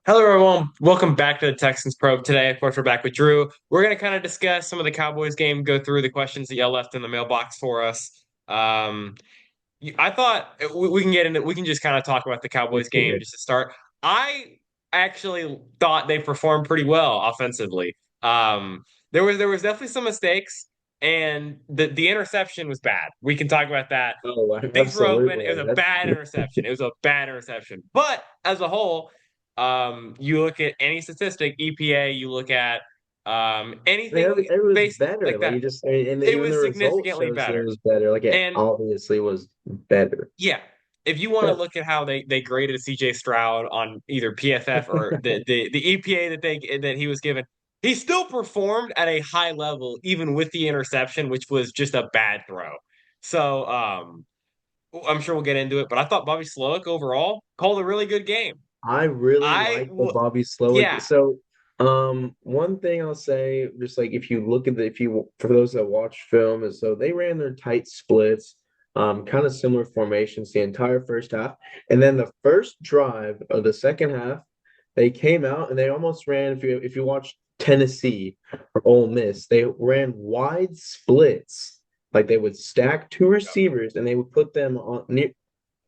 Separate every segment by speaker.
Speaker 1: Hello, everyone. Welcome back to the Texans Probe. Today, of course, we're back with Drew. We're going to kind of discuss some of the Cowboys game, go through the questions that y'all left in the mailbox for us. I thought we can get into, we can just kind of talk about the Cowboys
Speaker 2: Let's hear
Speaker 1: game
Speaker 2: it.
Speaker 1: just to start. I actually thought they performed pretty well offensively. Um, there was definitely some mistakes, and the interception was bad. We can talk about that.
Speaker 2: Oh,
Speaker 1: Things were open.
Speaker 2: absolutely.
Speaker 1: It was a
Speaker 2: That's
Speaker 1: bad interception. It was a bad interception. But as a whole, you look at any statistic, EPA, you look at
Speaker 2: I mean,
Speaker 1: anything
Speaker 2: it was
Speaker 1: based
Speaker 2: better.
Speaker 1: like
Speaker 2: Like
Speaker 1: that.
Speaker 2: you just, and
Speaker 1: It
Speaker 2: even
Speaker 1: was
Speaker 2: the result
Speaker 1: significantly
Speaker 2: shows that it
Speaker 1: better.
Speaker 2: was better. Like it
Speaker 1: And
Speaker 2: obviously was better.
Speaker 1: yeah, if you want to
Speaker 2: Yeah.
Speaker 1: look at how they graded CJ Stroud on either PFF or the EPA that he was given, he still performed at a high level even with the interception, which was just a bad throw. So I'm sure we'll get into it, but I thought Bobby Slowick overall called a really good game.
Speaker 2: I really
Speaker 1: I
Speaker 2: like the
Speaker 1: w
Speaker 2: Bobby Slowick.
Speaker 1: Yeah,
Speaker 2: So, one thing I'll say, just like if you look at if you for those that watch film, is so they ran their tight splits, kind of similar formations the entire first half, and then the first drive of the second half, they came out and they almost ran. If you watch Tennessee or Ole Miss, they ran wide splits. Like they would stack two receivers and they would put them on near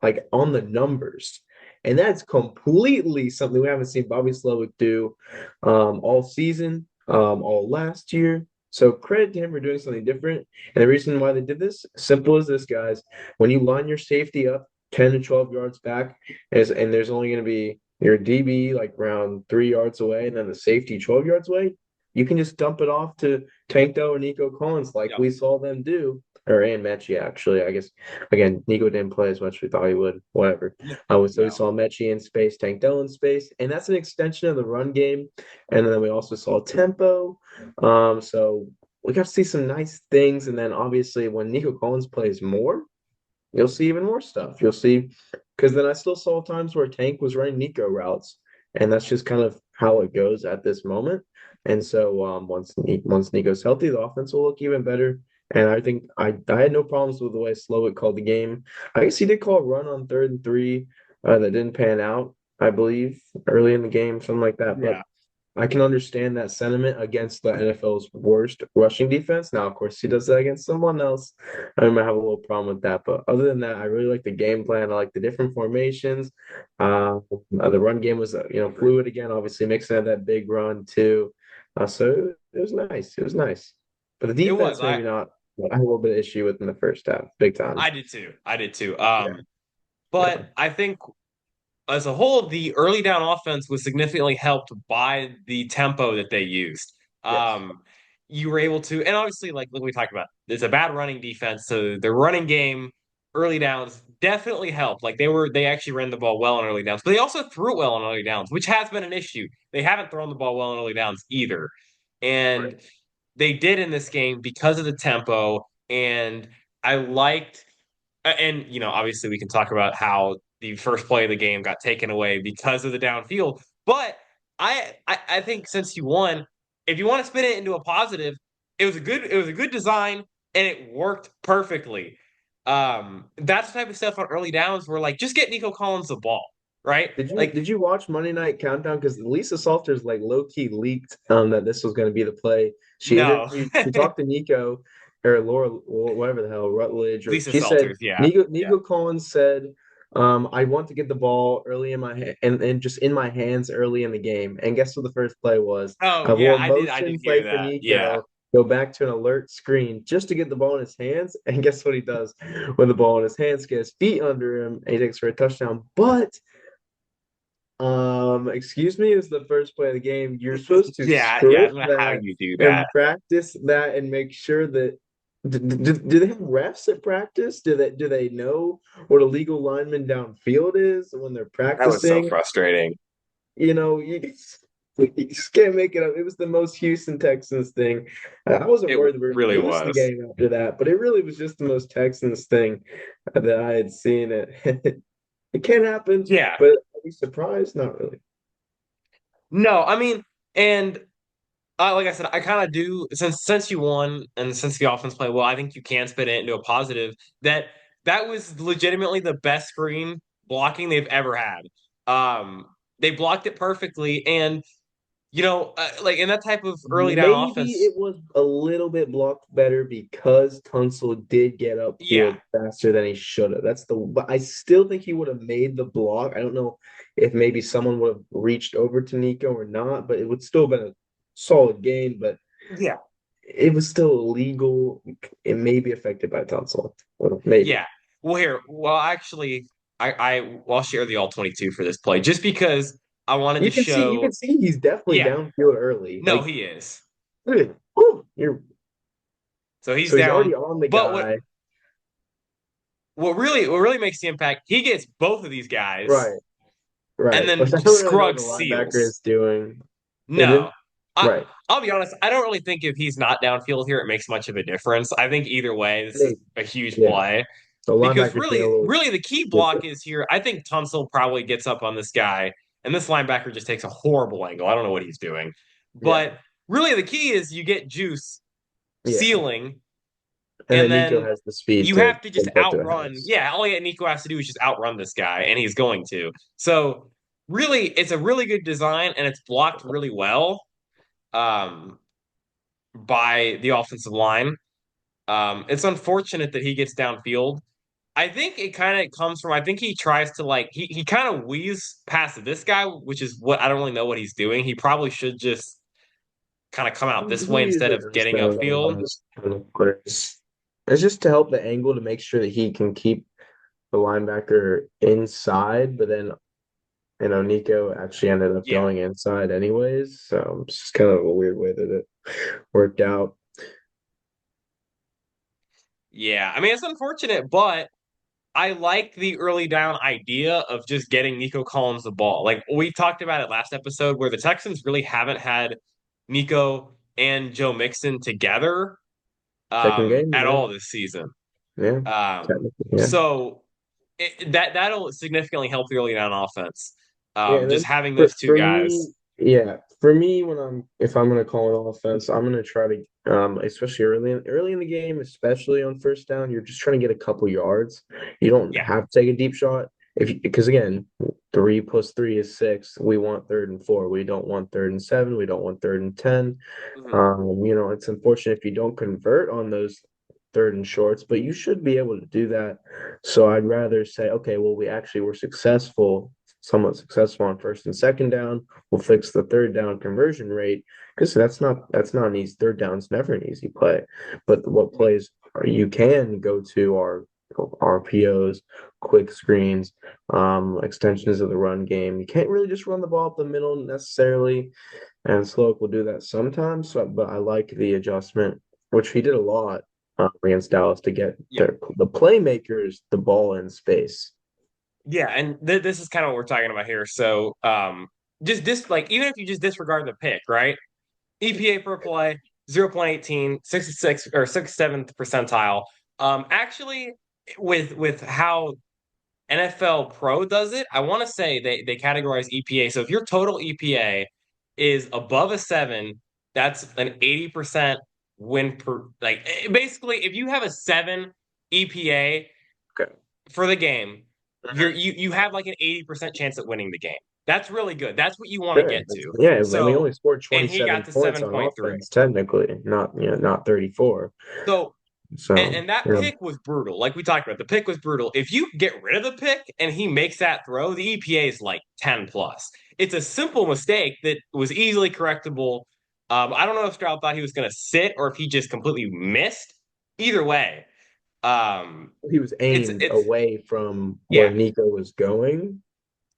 Speaker 2: like on the numbers. And that's completely something we haven't seen Bobby Slowick do all season, all last year. So credit to him for doing something different. And the reason why they did this, simple as this, guys. When you line your safety up 10 to 12 yards back, and there's only going to be your DB like around 3 yards away, and then the safety 12 yards away, you can just dump it off to Tanko or Nico Collins like
Speaker 1: yep,
Speaker 2: we saw them do. Or and Mechie, actually. I guess again, Nico didn't play as much as we thought he would. Whatever. So we
Speaker 1: no,
Speaker 2: saw Mechie in space, Tank Dell in space, and that's an extension of the run game. And then we also saw tempo. So we got to see some nice things. And then obviously when Nico Collins plays more, you'll see even more stuff. You'll see because then I still saw times where Tank was running Nico routes, and that's just kind of how it goes at this moment. And so once Nico's healthy, the offense will look even better. And I think I had no problems with the way Slowick called the game. I guess he did call a run on 3rd and 3 that didn't pan out, I believe, early in the game, something like that. But
Speaker 1: yeah.
Speaker 2: I can understand that sentiment against the NFL's worst rushing defense. Now, of course, he does that against someone else. I might have a little problem with that. But other than that, I really like the game plan. I like the different formations. The run game was, fluid again, obviously mixing in that big run too. So it was nice. It was nice. But the
Speaker 1: It was.
Speaker 2: defense, maybe not. I had a little bit of issue with in the first half, big time.
Speaker 1: I did too. I did too.
Speaker 2: Yeah. Yeah.
Speaker 1: But I think as a whole, the early down offense was significantly helped by the tempo that they used.
Speaker 2: Yes.
Speaker 1: You were able to, and obviously, like we talked about, it's a bad running defense, so the running game early downs definitely helped. Like they actually ran the ball well on early downs, but they also threw it well on early downs, which has been an issue. They haven't thrown the ball well on early downs either,
Speaker 2: Right.
Speaker 1: and they did in this game because of the tempo. And I liked and obviously we can talk about how the first play of the game got taken away because of the downfield. But I think since you won, if you want to spin it into a positive, it was a good design and it worked perfectly. That's the type of stuff on early downs where like just get Nico Collins the ball, right?
Speaker 2: Did you
Speaker 1: Like
Speaker 2: did you watch Monday Night Countdown? Because Lisa Salters like low key leaked that this was going to be the play.
Speaker 1: no,
Speaker 2: She talked to Nico or Laura, whatever the hell, Rutledge, or
Speaker 1: Lisa
Speaker 2: she said
Speaker 1: Salters, yeah,
Speaker 2: Nico Collins said, I want to get the ball early in my and just in my hands early in the game. And guess what the first play was?
Speaker 1: oh
Speaker 2: A
Speaker 1: yeah,
Speaker 2: little
Speaker 1: I did
Speaker 2: motion
Speaker 1: hear
Speaker 2: play for
Speaker 1: that, yeah.
Speaker 2: Nico. Go back to an alert screen just to get the ball in his hands. And guess what he does when the ball in his hands gets feet under him and he takes for a touchdown. But excuse me, is the first play of the game. You're supposed to
Speaker 1: Yeah, I
Speaker 2: script
Speaker 1: don't know how
Speaker 2: that
Speaker 1: you do
Speaker 2: and
Speaker 1: that.
Speaker 2: practice that and make sure that do they have refs at practice? Do they know what a legal lineman downfield is when they're
Speaker 1: That was so
Speaker 2: practicing?
Speaker 1: frustrating.
Speaker 2: You just can't make it up. It was the most Houston Texans thing. I wasn't
Speaker 1: It
Speaker 2: worried we were going
Speaker 1: really
Speaker 2: to lose the
Speaker 1: was.
Speaker 2: game after that, but it really was just the most Texans thing that I had seen it. It can happen,
Speaker 1: Yeah.
Speaker 2: but are we surprised? Not really.
Speaker 1: No, I mean, and like I said, I kind of do since you won and since the offense played well, I think you can spin it into a positive that that was legitimately the best screen blocking they've ever had. Um, They blocked it perfectly, and like in that type of early down
Speaker 2: Maybe
Speaker 1: offense,
Speaker 2: it was a little bit blocked better because Tunsil did get
Speaker 1: yeah,
Speaker 2: upfield faster than he should have. But I still think he would have made the block. I don't know if maybe someone would have reached over to Nico or not, but it would still have been a solid gain, but
Speaker 1: yeah,
Speaker 2: it was still illegal. It may be affected by Tunsil. Well, maybe.
Speaker 1: yeah. Well, actually, I'll share the all 22 for this play just because I wanted to
Speaker 2: You
Speaker 1: show.
Speaker 2: can see he's definitely
Speaker 1: Yeah,
Speaker 2: downfield early.
Speaker 1: no,
Speaker 2: Like,
Speaker 1: he is.
Speaker 2: look at it. Woo,
Speaker 1: So he's
Speaker 2: so he's
Speaker 1: down.
Speaker 2: already on the
Speaker 1: But
Speaker 2: guy.
Speaker 1: what really makes the impact? He gets both of these guys,
Speaker 2: Right,
Speaker 1: and
Speaker 2: right. Which
Speaker 1: then
Speaker 2: I don't really know what the
Speaker 1: Scruggs
Speaker 2: linebacker
Speaker 1: seals.
Speaker 2: is doing. It is
Speaker 1: No. I
Speaker 2: right.
Speaker 1: I'll be honest, I don't really think if he's not downfield here, it makes much of a difference. I think either way, this is
Speaker 2: Hey,
Speaker 1: a huge
Speaker 2: yeah.
Speaker 1: play.
Speaker 2: The
Speaker 1: Because
Speaker 2: linebacker's being a
Speaker 1: really,
Speaker 2: little
Speaker 1: really the key block
Speaker 2: stupid.
Speaker 1: is here. I think Tunsil probably gets up on this guy, and this linebacker just takes a horrible angle. I don't know what he's doing.
Speaker 2: Yeah,
Speaker 1: But really the key is you get Juice
Speaker 2: yeah.
Speaker 1: sealing,
Speaker 2: And
Speaker 1: and
Speaker 2: then Nico
Speaker 1: then
Speaker 2: has the speed
Speaker 1: you
Speaker 2: to
Speaker 1: have to just
Speaker 2: jump up to the
Speaker 1: outrun.
Speaker 2: house.
Speaker 1: Yeah, all Nico has to do is just outrun this guy, and he's going to. So really, it's a really good design, and it's blocked really well um, by the offensive line. It's unfortunate that he gets downfield. I think it kind of comes from. I think he tries to like he kind of weaves past this guy, which is what I don't really know what he's doing. He probably should just kind of come out this way
Speaker 2: He
Speaker 1: instead
Speaker 2: usually
Speaker 1: of
Speaker 2: does
Speaker 1: getting
Speaker 2: that with a lot of
Speaker 1: upfield.
Speaker 2: his kind of players. It's just to help the angle to make sure that he can keep the linebacker inside, but then Nico actually ended up
Speaker 1: Yeah,
Speaker 2: going inside anyways. So it's just kind of a weird way that it worked out.
Speaker 1: yeah. I mean, it's unfortunate, but I like the early down idea of just getting Nico Collins the ball. Like we talked about it last episode, where the Texans really haven't had Nico and Joe Mixon together
Speaker 2: Second game,
Speaker 1: at
Speaker 2: yeah.
Speaker 1: all this season.
Speaker 2: Yeah.
Speaker 1: Um,
Speaker 2: Technically, yeah.
Speaker 1: so that'll significantly help the early down offense.
Speaker 2: Yeah, and
Speaker 1: Just
Speaker 2: then
Speaker 1: having those two
Speaker 2: for me,
Speaker 1: guys.
Speaker 2: yeah, for me when if I'm gonna call an offense, I'm gonna try to especially early in the game, especially on first down, you're just trying to get a couple yards. You don't
Speaker 1: Yeah.
Speaker 2: have to take a deep shot because again, 3 + 3 is 6. We want 3rd and 4. We don't want 3rd and 7. We don't want 3rd and 10.
Speaker 1: Mhm.
Speaker 2: It's unfortunate if you don't convert on those third and shorts, but you should be able to do that. So I'd rather say, okay, well, we actually were somewhat successful on first and second down. We'll fix the third down conversion rate because that's not an easy third down's never an easy play. But what plays you can go to are RPOs, quick screens, extensions of the run game. You can't really just run the ball up the middle necessarily, and Sloak will do that sometimes. But I like the adjustment, which he did a lot against Dallas to get
Speaker 1: Yeah.
Speaker 2: the playmakers the ball in space.
Speaker 1: Yeah, and this is kind of what we're talking about here. So, just like even if you just disregard the pick, right? EPA per play 0.18, 66 or 67th percentile. Actually, with how NFL Pro does it, I want to say they categorize EPA. So if your total EPA is above a 7, that's an 80% win per like basically if you have a 7 EPA
Speaker 2: Okay.
Speaker 1: for the game,
Speaker 2: Mhm.
Speaker 1: you have like an 80% chance at winning the game. That's really good. That's what you want to
Speaker 2: Good.
Speaker 1: get to.
Speaker 2: Yeah, and we
Speaker 1: So,
Speaker 2: only scored
Speaker 1: and he got
Speaker 2: 27
Speaker 1: to
Speaker 2: points on
Speaker 1: 7.3.
Speaker 2: offense, technically, not 34.
Speaker 1: So,
Speaker 2: So,
Speaker 1: and that pick was brutal. Like we talked about, the pick was brutal. If you get rid of the pick and he makes that throw, the EPA is like 10 plus. It's a simple mistake that was easily correctable. I don't know if Stroud thought he was going to sit or if he just completely missed. Either way, um,
Speaker 2: he was aimed
Speaker 1: it's
Speaker 2: away from where
Speaker 1: yeah,
Speaker 2: Nico was going.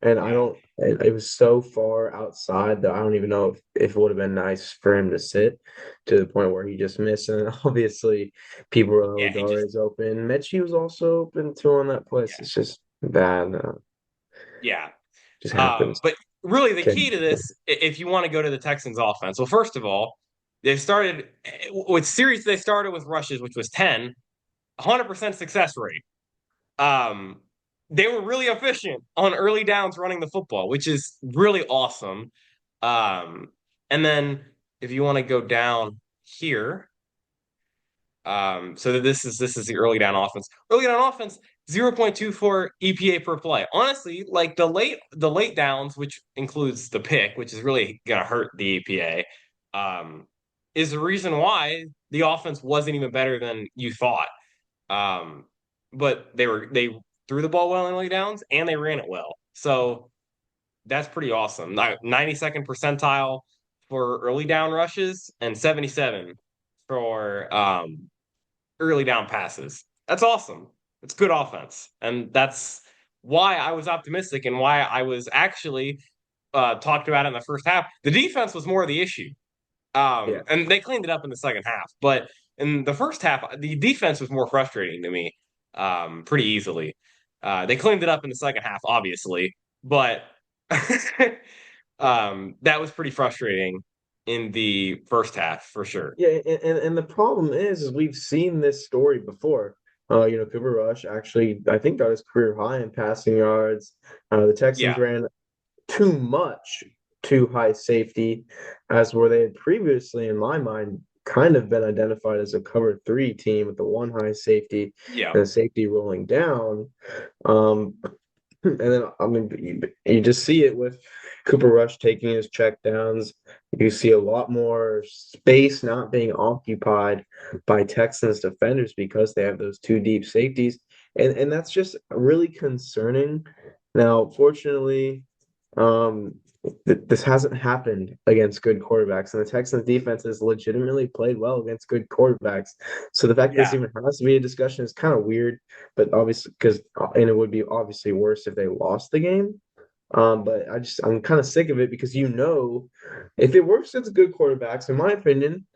Speaker 2: And I
Speaker 1: yeah,
Speaker 2: don't, it was so far outside that I don't even know if it would have been nice for him to sit to the point where he just missed. And obviously, people were, oh,
Speaker 1: yeah. He just
Speaker 2: Dare's open. Mechie was also open too on that place.
Speaker 1: yeah,
Speaker 2: It's just bad.
Speaker 1: yeah.
Speaker 2: Just happens.
Speaker 1: But really, the
Speaker 2: Okay.
Speaker 1: key to this, if you want to go to the Texans offense, well, first of all, they started with series. They started with rushes, which was 10, 100% success rate. Um, they were really efficient on early downs running the football, which is really awesome. Um, and then if you want to go down here, so that this is the early down offense. Early down offense, 0.24 EPA per play. Honestly, like the late downs, which includes the pick, which is really gonna hurt the EPA, is the reason why the offense wasn't even better than you thought. Um, but they threw the ball well in late downs and they ran it well. So that's pretty awesome. 92nd percentile for early down rushes and 77 for early down passes. That's awesome. It's good offense. And that's why I was optimistic and why I was actually talked about it in the first half. The defense was more of the issue.
Speaker 2: Yeah.
Speaker 1: And they cleaned it up in the second half. But in the first half, the defense was more frustrating to me pretty easily. They cleaned it up in the second half, obviously, but that was pretty frustrating in the first half for sure.
Speaker 2: Yeah, and the problem is we've seen this story before. Cooper Rush actually, I think, got his career high in passing yards. The Texans
Speaker 1: Yeah,
Speaker 2: ran too much too high safety, as where they had previously, in my mind, kind of been identified as a cover three team with the one high safety
Speaker 1: yeah,
Speaker 2: and the safety rolling down. Um, and then, I mean, you just see it with Cooper Rush taking his check downs. You see a lot more space not being occupied by Texans defenders because they have those two deep safeties. And that's just really concerning. Now, fortunately, um, this hasn't happened against good quarterbacks, and the Texans defense has legitimately played well against good quarterbacks. So the fact this
Speaker 1: yeah.
Speaker 2: even has to be a discussion is kind of weird, but obviously because and it would be obviously worse if they lost the game. But I'm kind of sick of it because if it works against good quarterbacks, in my opinion,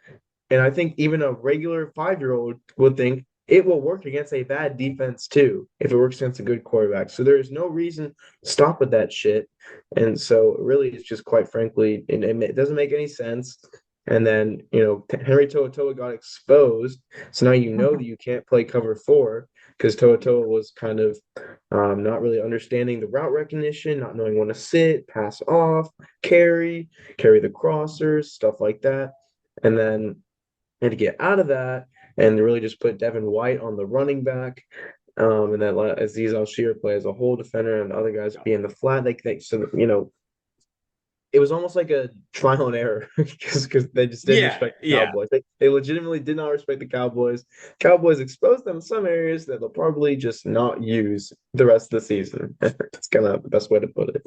Speaker 2: and I think even a regular 5-year-old would think it will work against a bad defense too, if it works against a good quarterback. So there's no reason to stop with that shit. And so really, it's just quite frankly, it doesn't make any sense. And then, Henry To'oTo'o got exposed. So now you know that you can't play cover four because To'oTo'o was kind of not really understanding the route recognition, not knowing when to sit, pass off, carry the crossers, stuff like that. And then and to get out of that and really just put Devin White on the running back. And then let Aziz Al-Shir play as a whole defender and the other guys be in the flat. It was almost like a trial and error because they just didn't
Speaker 1: Yeah,
Speaker 2: respect the
Speaker 1: yeah.
Speaker 2: Cowboys. They legitimately did not respect the Cowboys. Cowboys exposed them in some areas that they'll probably just not use the rest of the season. That's kind of the best way to put it.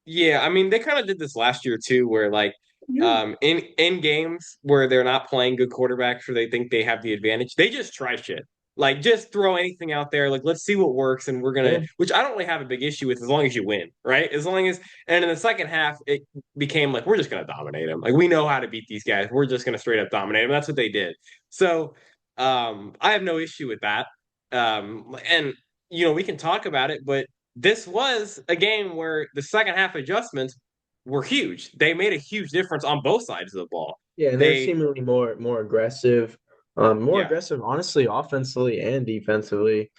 Speaker 1: Yeah, I mean they kind of did this last year too, where like
Speaker 2: Yeah.
Speaker 1: in games where they're not playing good quarterbacks or they think they have the advantage, they just try shit. Like just throw anything out there, like let's see what works, and we're gonna,
Speaker 2: Yeah.
Speaker 1: which I don't really have a big issue with as long as you win, right? As long as, and in the second half, it became like we're just gonna dominate them. Like we know how to beat these guys. We're just gonna straight up dominate them. That's what they did. So I have no issue with that. And we can talk about it, but this was a game where the second half adjustments were huge. They made a huge difference on both sides of the ball.
Speaker 2: Yeah, and they're
Speaker 1: They,
Speaker 2: seemingly more aggressive, more
Speaker 1: yeah,
Speaker 2: aggressive, honestly, offensively and defensively.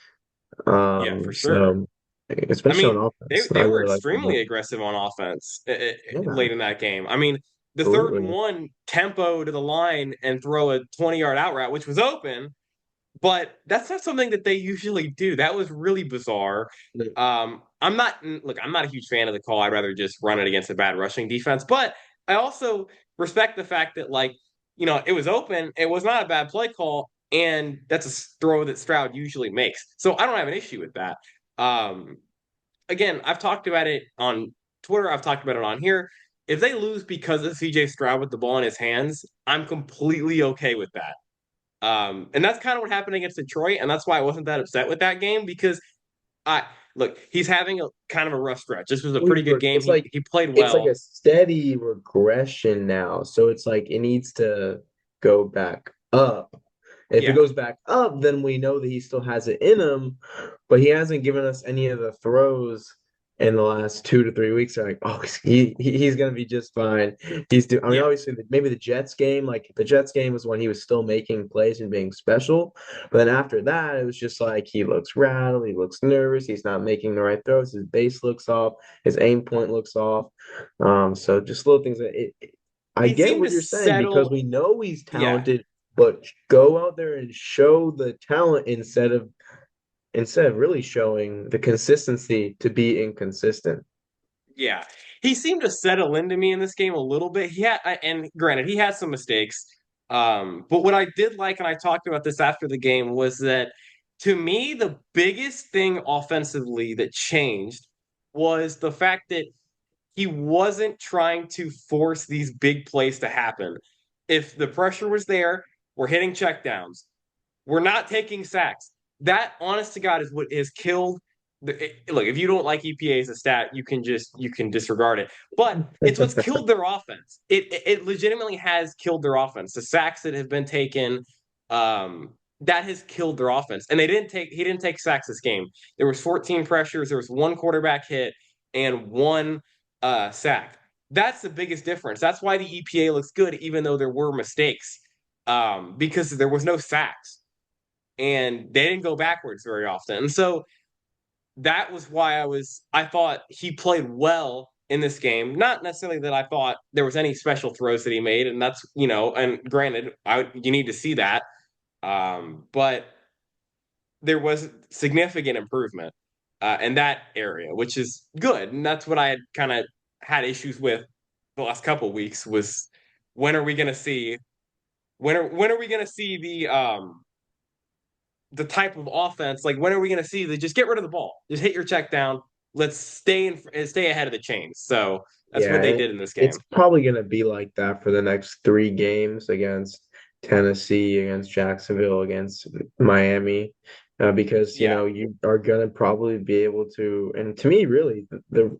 Speaker 1: yeah, for sure.
Speaker 2: So
Speaker 1: I
Speaker 2: especially
Speaker 1: mean,
Speaker 2: on
Speaker 1: they
Speaker 2: offense, I
Speaker 1: they were
Speaker 2: really like them.
Speaker 1: extremely aggressive on offense
Speaker 2: Yeah,
Speaker 1: late in that game. I mean, the third and
Speaker 2: absolutely.
Speaker 1: one tempo to the line and throw a 20-yard out route, which was open, but that's not something that they usually do. That was really bizarre. I'm not a huge fan of the call. I'd rather just run it against a bad rushing defense. But I also respect the fact that, like, it was open. It was not a bad play call, and that's a throw that Stroud usually makes. So I don't have an issue with that. Um, again, I've talked about it on Twitter. I've talked about it on here. If they lose because of CJ Stroud with the ball in his hands, I'm completely okay with that. And that's kind of what happened against Detroit, and that's why I wasn't that upset with that game because I look, he's having a kind of a rough stretch. This was a
Speaker 2: Well,
Speaker 1: pretty good game.
Speaker 2: it's
Speaker 1: He played
Speaker 2: like
Speaker 1: well.
Speaker 2: a steady regression now. So it's like it needs to go back up. If it
Speaker 1: Yeah,
Speaker 2: goes back up, then we know that he still has it in him, but he hasn't given us any of the throws in the last 2 to 3 weeks. Are like, oh, he's gonna be just fine. I mean,
Speaker 1: yeah.
Speaker 2: obviously, maybe the Jets game, like the Jets game was when he was still making plays and being special, but then after that, it was just like he looks rattled, he looks nervous, he's not making the right throws, his base looks off, his aim point looks off. So just little things I
Speaker 1: He
Speaker 2: get
Speaker 1: seemed to
Speaker 2: what you're saying because
Speaker 1: settle.
Speaker 2: we know he's
Speaker 1: Yeah,
Speaker 2: talented, but go out there and show the talent instead of really showing the consistency to be inconsistent.
Speaker 1: Yeah. He seemed to settle into me in this game a little bit. And granted, he had some mistakes. But what I did like, and I talked about this after the game, was that to me, the biggest thing offensively that changed was the fact that he wasn't trying to force these big plays to happen. If the pressure was there, we're hitting checkdowns. We're not taking sacks. That, honest to God, is what has killed. Look, if you don't like EPA as a stat, you can disregard it. But it's what's killed their offense. It legitimately has killed their offense. The sacks that have been taken, that has killed their offense. And he didn't take sacks this game. There was 14 pressures. There was one quarterback hit and one sack. That's the biggest difference. That's why the EPA looks good, even though there were mistakes, because there was no sacks and they didn't go backwards very often. And so that was why I thought he played well in this game. Not necessarily that I thought there was any special throws that he made, and that's and granted, you need to see that, but there was significant improvement in that area, which is good, and that's what I had kind of had issues with the last couple of weeks was when are we going to see when are we going to see the type of offense. Like, when are we going to see the just get rid of the ball, just hit your check down, let's stay ahead of the chains. So that's
Speaker 2: Yeah,
Speaker 1: what they
Speaker 2: and
Speaker 1: did in this
Speaker 2: it's
Speaker 1: game.
Speaker 2: probably going to be like that for the next three games against Tennessee, against Jacksonville, against Miami, because
Speaker 1: Yeah,
Speaker 2: you are going to probably be able to. And to me, really, the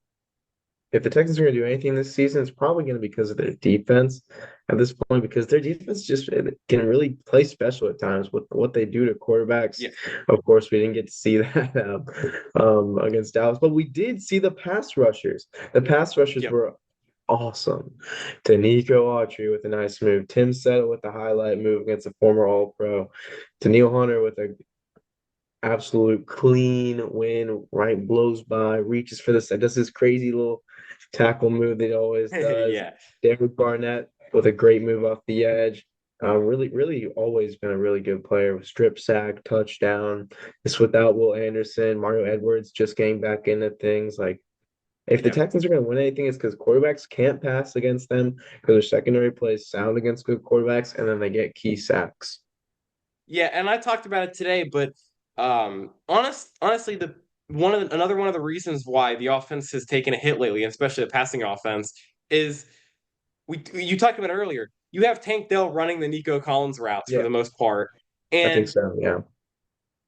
Speaker 2: if the Texans are going to do anything this season, it's probably going to be because of their defense at this point, because their defense just can really play special at times with what they do to quarterbacks.
Speaker 1: yeah,
Speaker 2: Of course, we didn't get to see that against Dallas, but we did see the pass rushers. The pass rushers
Speaker 1: yep,
Speaker 2: were awesome. Danico Autry with a nice move. Tim Settle with the highlight move against a former All-Pro. Daniil Hunter with a absolute clean win, right? Blows by, reaches for the side, does this crazy little tackle move that he always does.
Speaker 1: yeah,
Speaker 2: David Barnett with a great move off the edge. Really, really always been a really good player with strip sack, touchdown. It's without Will Anderson, Mario Edwards just getting back into things. Like, if the
Speaker 1: yep.
Speaker 2: Texans are going to win anything, it's because quarterbacks can't pass against them because their secondary plays sound against good quarterbacks, and then they get key sacks.
Speaker 1: Yeah, and I talked about it today, but honestly, the another one of the reasons why the offense has taken a hit lately, especially the passing offense, is you talked about it earlier. You have Tank Dell running the Nico Collins routes for
Speaker 2: Yeah,
Speaker 1: the most part,
Speaker 2: I think
Speaker 1: and
Speaker 2: so. Yeah.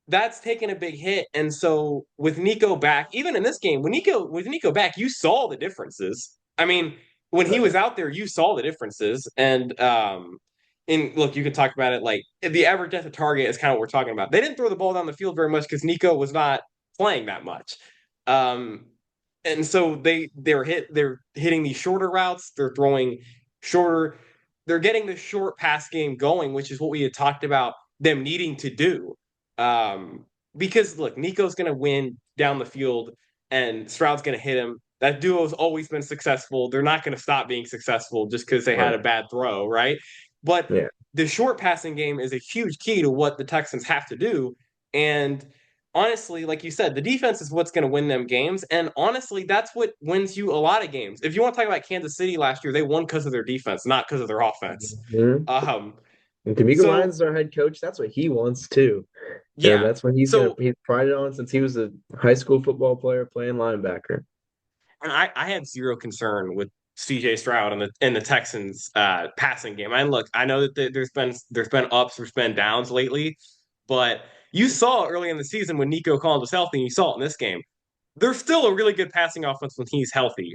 Speaker 1: that's taken a big hit. And so with Nico back, even in this game, with Nico back, you saw the differences. I mean, when he was out there, you saw the differences. And look, you can talk about it like the average depth of target is kind of what we're talking about. They didn't throw the ball down the field very much because Nico was not playing that much. Um, and so they're hitting these shorter routes, they're throwing shorter, they're getting the short pass game going, which is what we had talked about them needing to do. Um, because look, Nico's going to win down the field and Stroud's going to hit him. That duo's always been successful. They're not going to stop being successful just because they had
Speaker 2: Right.
Speaker 1: a bad throw, right? But
Speaker 2: Yeah.
Speaker 1: the short passing game is a huge key to what the Texans have to do. And honestly, like you said, the defense is what's going to win them games. And honestly, that's what wins you a lot of games. If you want to talk about Kansas City last year, they won because of their defense, not because of their offense.
Speaker 2: Mhm.
Speaker 1: Um,
Speaker 2: And D'Amico
Speaker 1: so
Speaker 2: Ryan's is our head coach. That's what he wants too. And
Speaker 1: yeah.
Speaker 2: that's what
Speaker 1: So
Speaker 2: he's prided on since he was a high school football player playing linebacker.
Speaker 1: and I had zero concern with CJ Stroud in the Texans passing game. And look, I know that there's been ups, there's been downs lately, but you saw early in the season when Nico Collins was healthy, and you saw it in this game. They're still a really good passing offense when he's healthy.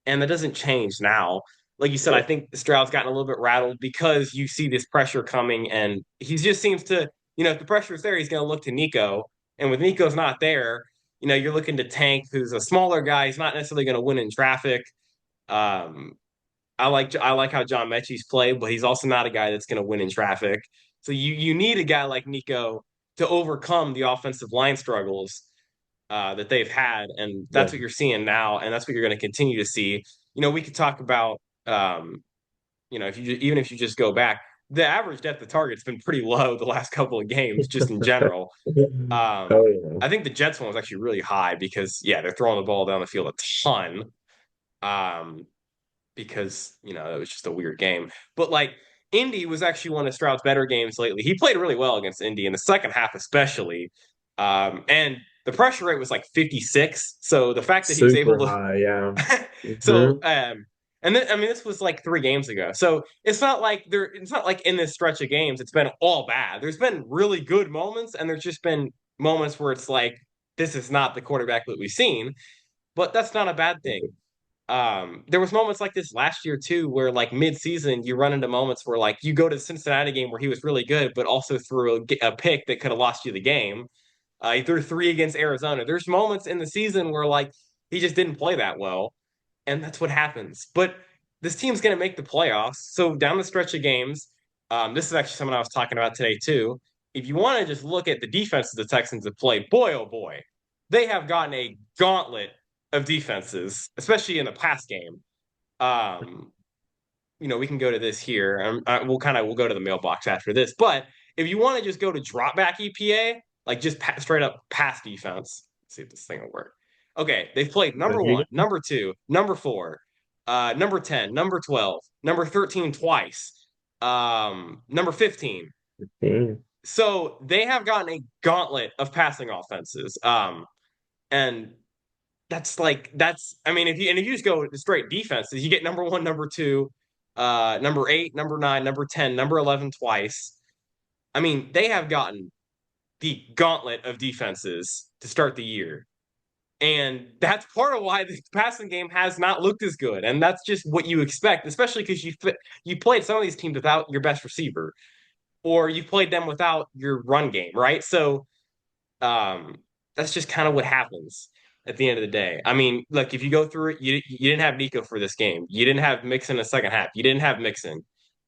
Speaker 1: And that doesn't change now. Like you said, I
Speaker 2: Yeah.
Speaker 1: think Stroud's gotten a little bit rattled because you see this pressure coming, and he just seems to, if the pressure is there, he's going to look to Nico. And with Nico's not there, you're looking to Tank, who's a smaller guy. He's not necessarily going to win in traffic. Um, I like how John Mechie's played, but he's also not a guy that's going to win in traffic. So you need a guy like Nico to overcome the offensive line struggles that they've had, and
Speaker 2: Yeah.
Speaker 1: that's what you're seeing now, and that's what you're going to continue to see. We could talk about, if you even if you just go back. the average depth of target's been pretty low the last couple of games, just in general.
Speaker 2: Oh yeah.
Speaker 1: I think the Jets one was actually really high because yeah, they're throwing the ball down the field a ton. Um, because it was just a weird game. But like Indy was actually one of Stroud's better games lately. He played really well against Indy in the second half, especially. And the pressure rate was like 56. So the fact that he was able
Speaker 2: Super
Speaker 1: to
Speaker 2: high, yeah.
Speaker 1: so
Speaker 2: Hmm.
Speaker 1: and then I mean this was like 3 games ago. So it's not like in this stretch of games it's been all bad. There's been really good moments and there's just been moments where it's like this is not the quarterback that we've seen, but that's not a bad thing. There was moments like this last year too, where like mid-season you run into moments where like you go to the Cincinnati game where he was really good, but also threw a pick that could have lost you the game. He threw three against Arizona. There's moments in the season where like he just didn't play that well, and that's what happens. But this team's going to make the playoffs. So down the stretch of games, this is actually something I was talking about today too. If you want to just look at the defenses the Texans have played, boy oh boy, they have gotten a gauntlet of defenses, especially in the pass game. Um, we can go to this here. We'll go to the mailbox after this. But if you want to just go to drop back EPA, like just straight up pass defense, let's see if this thing will work. Okay, they've played
Speaker 2: There
Speaker 1: number
Speaker 2: you
Speaker 1: one, number two, number four, number 10, number 12, number 13 twice, number 15.
Speaker 2: go.
Speaker 1: So they have gotten a gauntlet of passing offenses. And I mean if you just go straight defenses, you get number one, number two, number eight, number nine, number 10, number 11 twice. I mean, they have gotten the gauntlet of defenses to start the year. And that's part of why the passing game has not looked as good. And that's just what you expect, especially because you played some of these teams without your best receiver, or you played them without your run game, right? So um, that's just kind of what happens at the end of the day. I mean, look, if you go through it, you didn't have Nico for this game. You didn't have Mixon in the second half. You didn't have Mixon.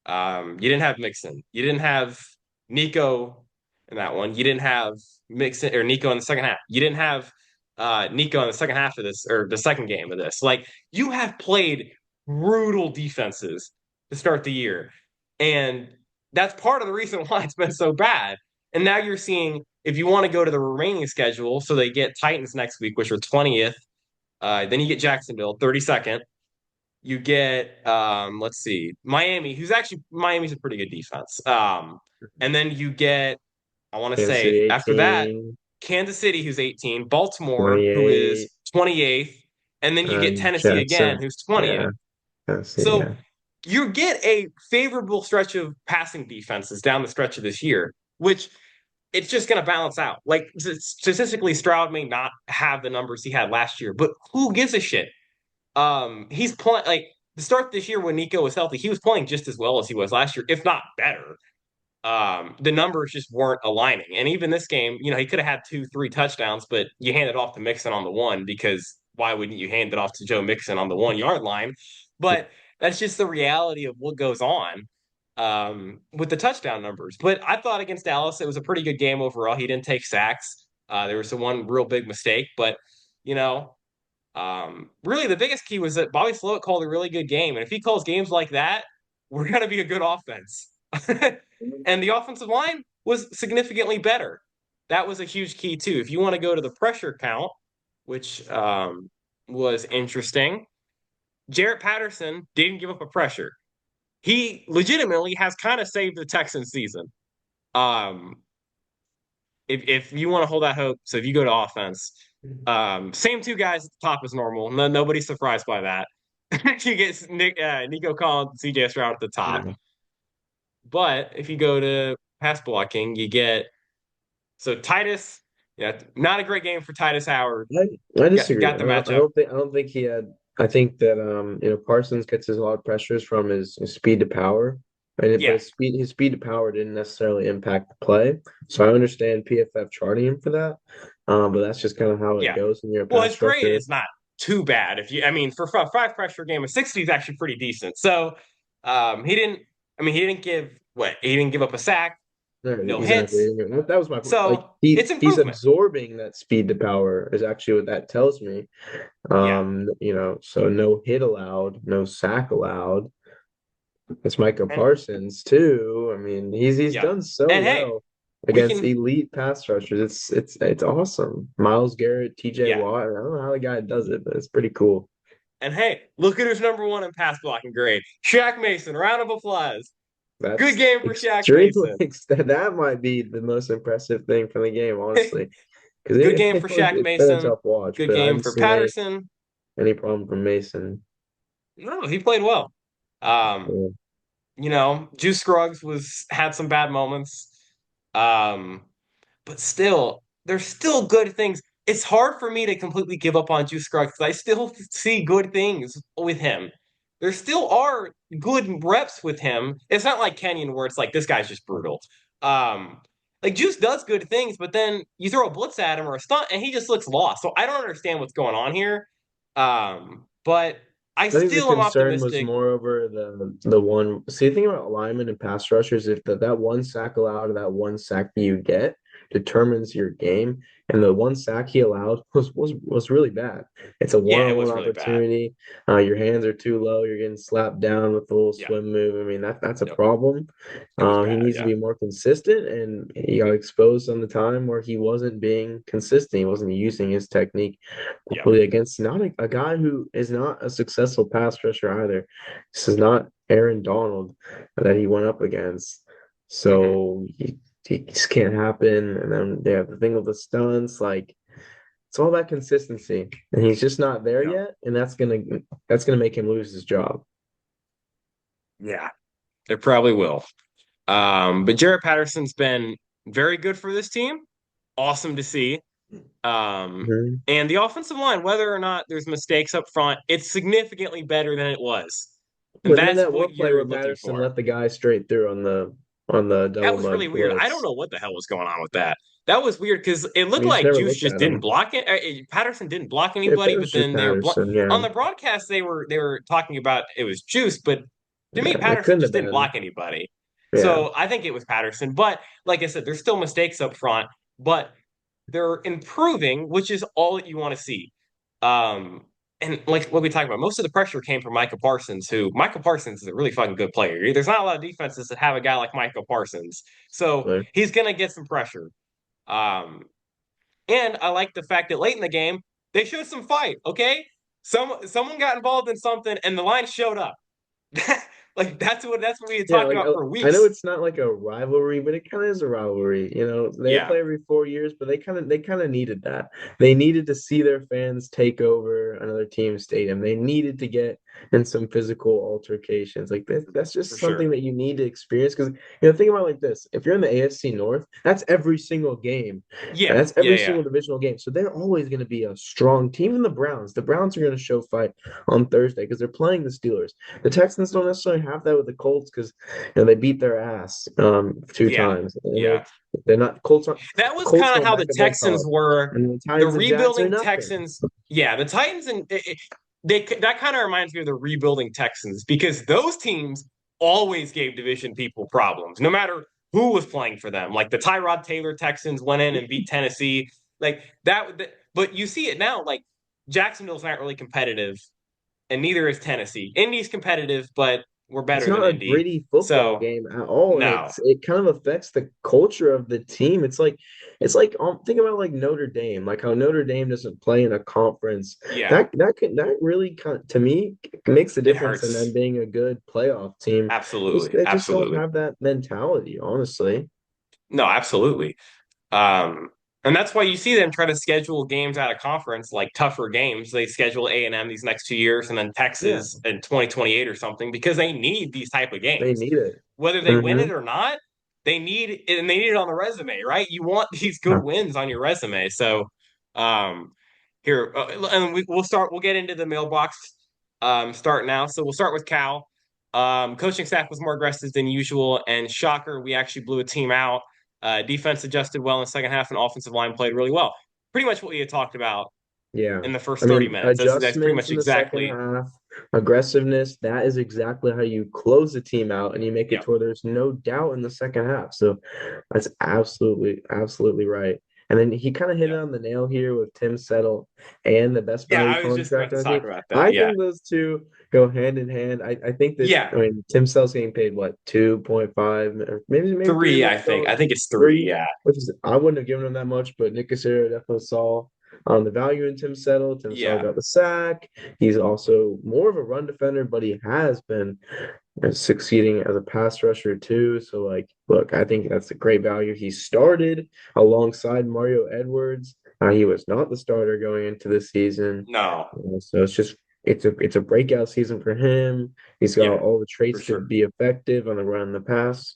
Speaker 1: You didn't have Mixon. You didn't have Nico in that one. You didn't have Mixon or Nico in the second half. You didn't have Nico in the second half of this or the second game of this. Like you have played brutal defenses to start the year, and that's part of the reason why it's been so bad. And now you're seeing if you want to go to the remaining schedule, so they get Titans next week, which are 20th. Then you get Jacksonville, 32nd. You get let's see, Miami's a pretty good defense. And then you get, I want to
Speaker 2: Kansas
Speaker 1: say
Speaker 2: City
Speaker 1: after that,
Speaker 2: 18,
Speaker 1: Kansas City, who's 18, Baltimore, who is
Speaker 2: 28,
Speaker 1: 28th, and then you get
Speaker 2: and
Speaker 1: Tennessee again,
Speaker 2: Jackson.
Speaker 1: who's 20th.
Speaker 2: Yeah, Tennessee,
Speaker 1: So
Speaker 2: yeah.
Speaker 1: you get a favorable stretch of passing defenses down the stretch of this year, which it's just going to balance out. Like statistically, Stroud may not have the numbers he had last year, but who gives a shit? He's playing like the start this year when Nico was healthy, he was playing just as well as he was last year, if not better. The numbers just weren't aligning, and even this game, he could have had 2, 3 touchdowns, but you handed off to Mixon on the one because why wouldn't you hand it off to Joe Mixon on the 1 yard line? But that's just the reality of what goes on with the touchdown numbers. But I thought against Dallas, it was a pretty good game overall. He didn't take sacks. There was one real big mistake, but you know, really the biggest key was that Bobby Slowick called a really good game, and if he calls games like that, we're gonna be a good offense. And the offensive line was significantly better. That was a huge key too. If you want to go to the pressure count, which was interesting, Jarrett Patterson didn't give up a pressure. He legitimately has kind of saved the Texans season. Um, if you want to hold that hope, so if you go to offense, same two guys at the top as normal. Nobody's surprised by that. You get Nico Collins, CJ Stroud at the top.
Speaker 2: Yeah.
Speaker 1: But if you go to pass blocking, you get so Titus. Yeah, not a great game for Titus Howard.
Speaker 2: I disagree.
Speaker 1: Got the matchup.
Speaker 2: I don't think he had. I think that Parsons gets a lot of pressures from his speed to power, but
Speaker 1: Yeah,
Speaker 2: his speed to power didn't necessarily impact the play. So I understand PFF charting him for that. But that's just kind of how it
Speaker 1: yeah.
Speaker 2: goes when you're a
Speaker 1: Well,
Speaker 2: pass
Speaker 1: his grade
Speaker 2: rusher.
Speaker 1: is not too bad. I mean, for a five pressure game, a 60 is actually pretty decent. So, he didn't. I mean, he didn't give what? He didn't give up a sack,
Speaker 2: No,
Speaker 1: no
Speaker 2: exactly.
Speaker 1: hits.
Speaker 2: That was my point. Like
Speaker 1: So it's
Speaker 2: he's
Speaker 1: improvement.
Speaker 2: absorbing that speed to power is actually what that tells me.
Speaker 1: Yeah,
Speaker 2: So no hit allowed, no sack allowed. It's Micah
Speaker 1: And
Speaker 2: Parsons too. I mean, he's
Speaker 1: yeah.
Speaker 2: done so
Speaker 1: And hey,
Speaker 2: well
Speaker 1: we
Speaker 2: against
Speaker 1: can
Speaker 2: elite pass rushers. It's awesome. Miles Garrett, TJ
Speaker 1: yeah.
Speaker 2: Watt. I don't know how the guy does it, but it's pretty cool.
Speaker 1: And hey, look at who's number one in pass blocking grade. Shaq Mason. Round of applause. Good
Speaker 2: That's
Speaker 1: game for Shaq
Speaker 2: extremely
Speaker 1: Mason.
Speaker 2: that might be the most impressive thing from the game, honestly, because
Speaker 1: Good game for Shaq
Speaker 2: it's been a
Speaker 1: Mason.
Speaker 2: tough watch,
Speaker 1: Good
Speaker 2: but I
Speaker 1: game
Speaker 2: haven't
Speaker 1: for
Speaker 2: seen
Speaker 1: Patterson.
Speaker 2: any problem from Mason.
Speaker 1: No, he played well. Um,
Speaker 2: Yeah.
Speaker 1: Juice Scruggs was had some bad moments. Um, but still, there's still good things. It's hard for me to completely give up on Juice Scruggs because I still see good things with him. There still are good reps with him. It's not like Kenyon where it's like this guy's just brutal. Um, like Juice does good things, but then you throw a blitz at him or a stunt and he just looks lost. So I don't understand what's going on here. But I
Speaker 2: I think the
Speaker 1: still am
Speaker 2: concern was
Speaker 1: optimistic.
Speaker 2: more over the one. See, the thing about linemen and pass rushers, if that one sack allowed or that one sack that you get determines your game, and the one sack he allowed was really bad. It's a
Speaker 1: Yeah, it
Speaker 2: one-on-one
Speaker 1: was really bad.
Speaker 2: opportunity. Your hands are too low. You're getting slapped down with a little
Speaker 1: Yeah,
Speaker 2: swim move. I mean, that's a
Speaker 1: yep,
Speaker 2: problem.
Speaker 1: it was
Speaker 2: He
Speaker 1: bad.
Speaker 2: needs to
Speaker 1: Yeah.
Speaker 2: be more consistent, and he got exposed on the time where he wasn't being consistent. He wasn't using his technique
Speaker 1: Yeah.
Speaker 2: properly against not a guy who is not a successful pass rusher either. This is not Aaron Donald that he went up against.
Speaker 1: Hmm.
Speaker 2: So he just can't happen. And then they have the thing with the stunts, like it's all that consistency. And he's just not there
Speaker 1: Yeah.
Speaker 2: yet, and that's gonna make him lose his job.
Speaker 1: Yeah. It probably will. But Jarrett Patterson's been very good for this team. Awesome to see.
Speaker 2: Mhm.
Speaker 1: And the offensive line, whether or not there's mistakes up front, it's significantly better than it was. And
Speaker 2: But then
Speaker 1: that's
Speaker 2: that
Speaker 1: what
Speaker 2: one play where
Speaker 1: you're looking
Speaker 2: Patterson
Speaker 1: for.
Speaker 2: let the guy straight through on the
Speaker 1: That
Speaker 2: double
Speaker 1: was really
Speaker 2: mug
Speaker 1: weird. I don't
Speaker 2: blitz.
Speaker 1: know what the hell was going on with that. That was weird because it looked
Speaker 2: We just
Speaker 1: like
Speaker 2: never
Speaker 1: Juice
Speaker 2: looked
Speaker 1: just
Speaker 2: at
Speaker 1: didn't
Speaker 2: him.
Speaker 1: block it. Patterson didn't block
Speaker 2: If
Speaker 1: anybody,
Speaker 2: it
Speaker 1: but
Speaker 2: was just
Speaker 1: then
Speaker 2: Patterson,
Speaker 1: on
Speaker 2: yeah.
Speaker 1: the broadcast they were talking about it was Juice, but to me
Speaker 2: Yeah, it
Speaker 1: Patterson
Speaker 2: couldn't have
Speaker 1: just didn't
Speaker 2: been.
Speaker 1: block anybody.
Speaker 2: Yeah.
Speaker 1: So I think it was Patterson. But like I said, there's still mistakes up front, but they're improving, which is all that you want to see. Um, and like what we talked about, most of the pressure came from Micah Parsons, who Micah Parsons is a really fucking good player. There's not a lot of defenses that have a guy like Micah Parsons. So
Speaker 2: Like,
Speaker 1: he's gonna get some pressure. Um, and I like the fact that late in the game, they showed some fight, okay? Someone got involved in something and the line showed up. Like that's what we had
Speaker 2: yeah,
Speaker 1: talked
Speaker 2: like
Speaker 1: about for
Speaker 2: I know
Speaker 1: weeks.
Speaker 2: it's not like a rivalry, but it kind of is a rivalry. They
Speaker 1: Yeah,
Speaker 2: play every 4 years, but they kind of needed that. They needed to see their fans take over another team's stadium. They needed to get in some physical altercations. Like that's
Speaker 1: for
Speaker 2: just something
Speaker 1: sure.
Speaker 2: that you need to experience. Because think about it like this: if you're in the AFC North, that's every single game.
Speaker 1: Yeah,
Speaker 2: That's
Speaker 1: yeah,
Speaker 2: every
Speaker 1: yeah,
Speaker 2: single divisional game. So they're always going to be a strong team. Even the Browns. The Browns are going to show fight on Thursday because they're playing the Steelers. The Texans don't necessarily have that with the Colts because they beat their ass two
Speaker 1: yeah,
Speaker 2: times. And
Speaker 1: yeah.
Speaker 2: they're not Colts aren't
Speaker 1: That was
Speaker 2: Colts
Speaker 1: kind of
Speaker 2: don't
Speaker 1: how
Speaker 2: back
Speaker 1: the
Speaker 2: up their
Speaker 1: Texans
Speaker 2: talk.
Speaker 1: were.
Speaker 2: And the
Speaker 1: The
Speaker 2: Titans and Jags are
Speaker 1: rebuilding
Speaker 2: nothing.
Speaker 1: Texans, yeah, the Titans and they that kind of reminds me of the rebuilding Texans because those teams always gave division people problems, no matter who was playing for them. Like the Tyrod Taylor Texans went in and beat Tennessee, like that. But you see it now, like Jacksonville's not really competitive, and neither is Tennessee. Indy's competitive, but we're
Speaker 2: It's
Speaker 1: better than
Speaker 2: not a
Speaker 1: Indy.
Speaker 2: gritty football
Speaker 1: So
Speaker 2: game at all, and
Speaker 1: no,
Speaker 2: it kind of affects the culture of the team. It's like think about like Notre Dame, like how Notre Dame doesn't play in a conference.
Speaker 1: yeah,
Speaker 2: That really to me makes the
Speaker 1: it
Speaker 2: difference in them
Speaker 1: hurts.
Speaker 2: being a good playoff team.
Speaker 1: Absolutely,
Speaker 2: They just don't
Speaker 1: absolutely.
Speaker 2: have that mentality, honestly.
Speaker 1: No, absolutely. Um, and that's why you see them try to schedule games out of conference, like tougher games. They schedule A&M these next 2 years and then
Speaker 2: Yeah,
Speaker 1: Texas in 2028 or something because they need these type of
Speaker 2: they
Speaker 1: games.
Speaker 2: need it.
Speaker 1: Whether they win
Speaker 2: Hmm.
Speaker 1: it or not, they need it and they need it on the resume, right? You want these good wins on your resume. So um here and we'll get into the mailbox start now. So we'll start with Cal. Coaching staff was more aggressive than usual, and shocker, we actually blew a team out. Defense adjusted well in the second half, and offensive line played really well. Pretty much what we had talked about
Speaker 2: Yeah.
Speaker 1: in the
Speaker 2: I
Speaker 1: first 30
Speaker 2: mean,
Speaker 1: minutes. That's pretty
Speaker 2: adjustments
Speaker 1: much
Speaker 2: in the second
Speaker 1: exactly.
Speaker 2: half, aggressiveness, that is exactly how you close the team out and you make it
Speaker 1: Yeah,
Speaker 2: to where there's no doubt in the second half. So that's absolutely, absolutely right. And then he kind of hit it
Speaker 1: Yep.
Speaker 2: on the nail here with Tim Settle and the best
Speaker 1: Yeah,
Speaker 2: value
Speaker 1: I was just about
Speaker 2: contract
Speaker 1: to
Speaker 2: on the
Speaker 1: talk
Speaker 2: team.
Speaker 1: about that.
Speaker 2: I
Speaker 1: Yeah.
Speaker 2: think those two go hand in hand. I think that
Speaker 1: Yeah.
Speaker 2: I mean Tim Settle's getting paid what 2.5 or maybe 3
Speaker 1: Three,
Speaker 2: million
Speaker 1: I think. I
Speaker 2: dollars,
Speaker 1: think it's three.
Speaker 2: three,
Speaker 1: Yeah.
Speaker 2: which is I wouldn't have given him that much, but Nick Casario definitely saw the value in Tim Settle. Tim Settle
Speaker 1: Yeah.
Speaker 2: got the sack. He's also more of a run defender, but he has been succeeding as a pass rusher too. So like, look, I think that's a great value. He started alongside Mario Edwards. He was not the starter going into the season.
Speaker 1: No.
Speaker 2: So it's a breakout season for him. He's got
Speaker 1: Yeah,
Speaker 2: all the
Speaker 1: for
Speaker 2: traits to
Speaker 1: sure.
Speaker 2: be effective on the run and the pass.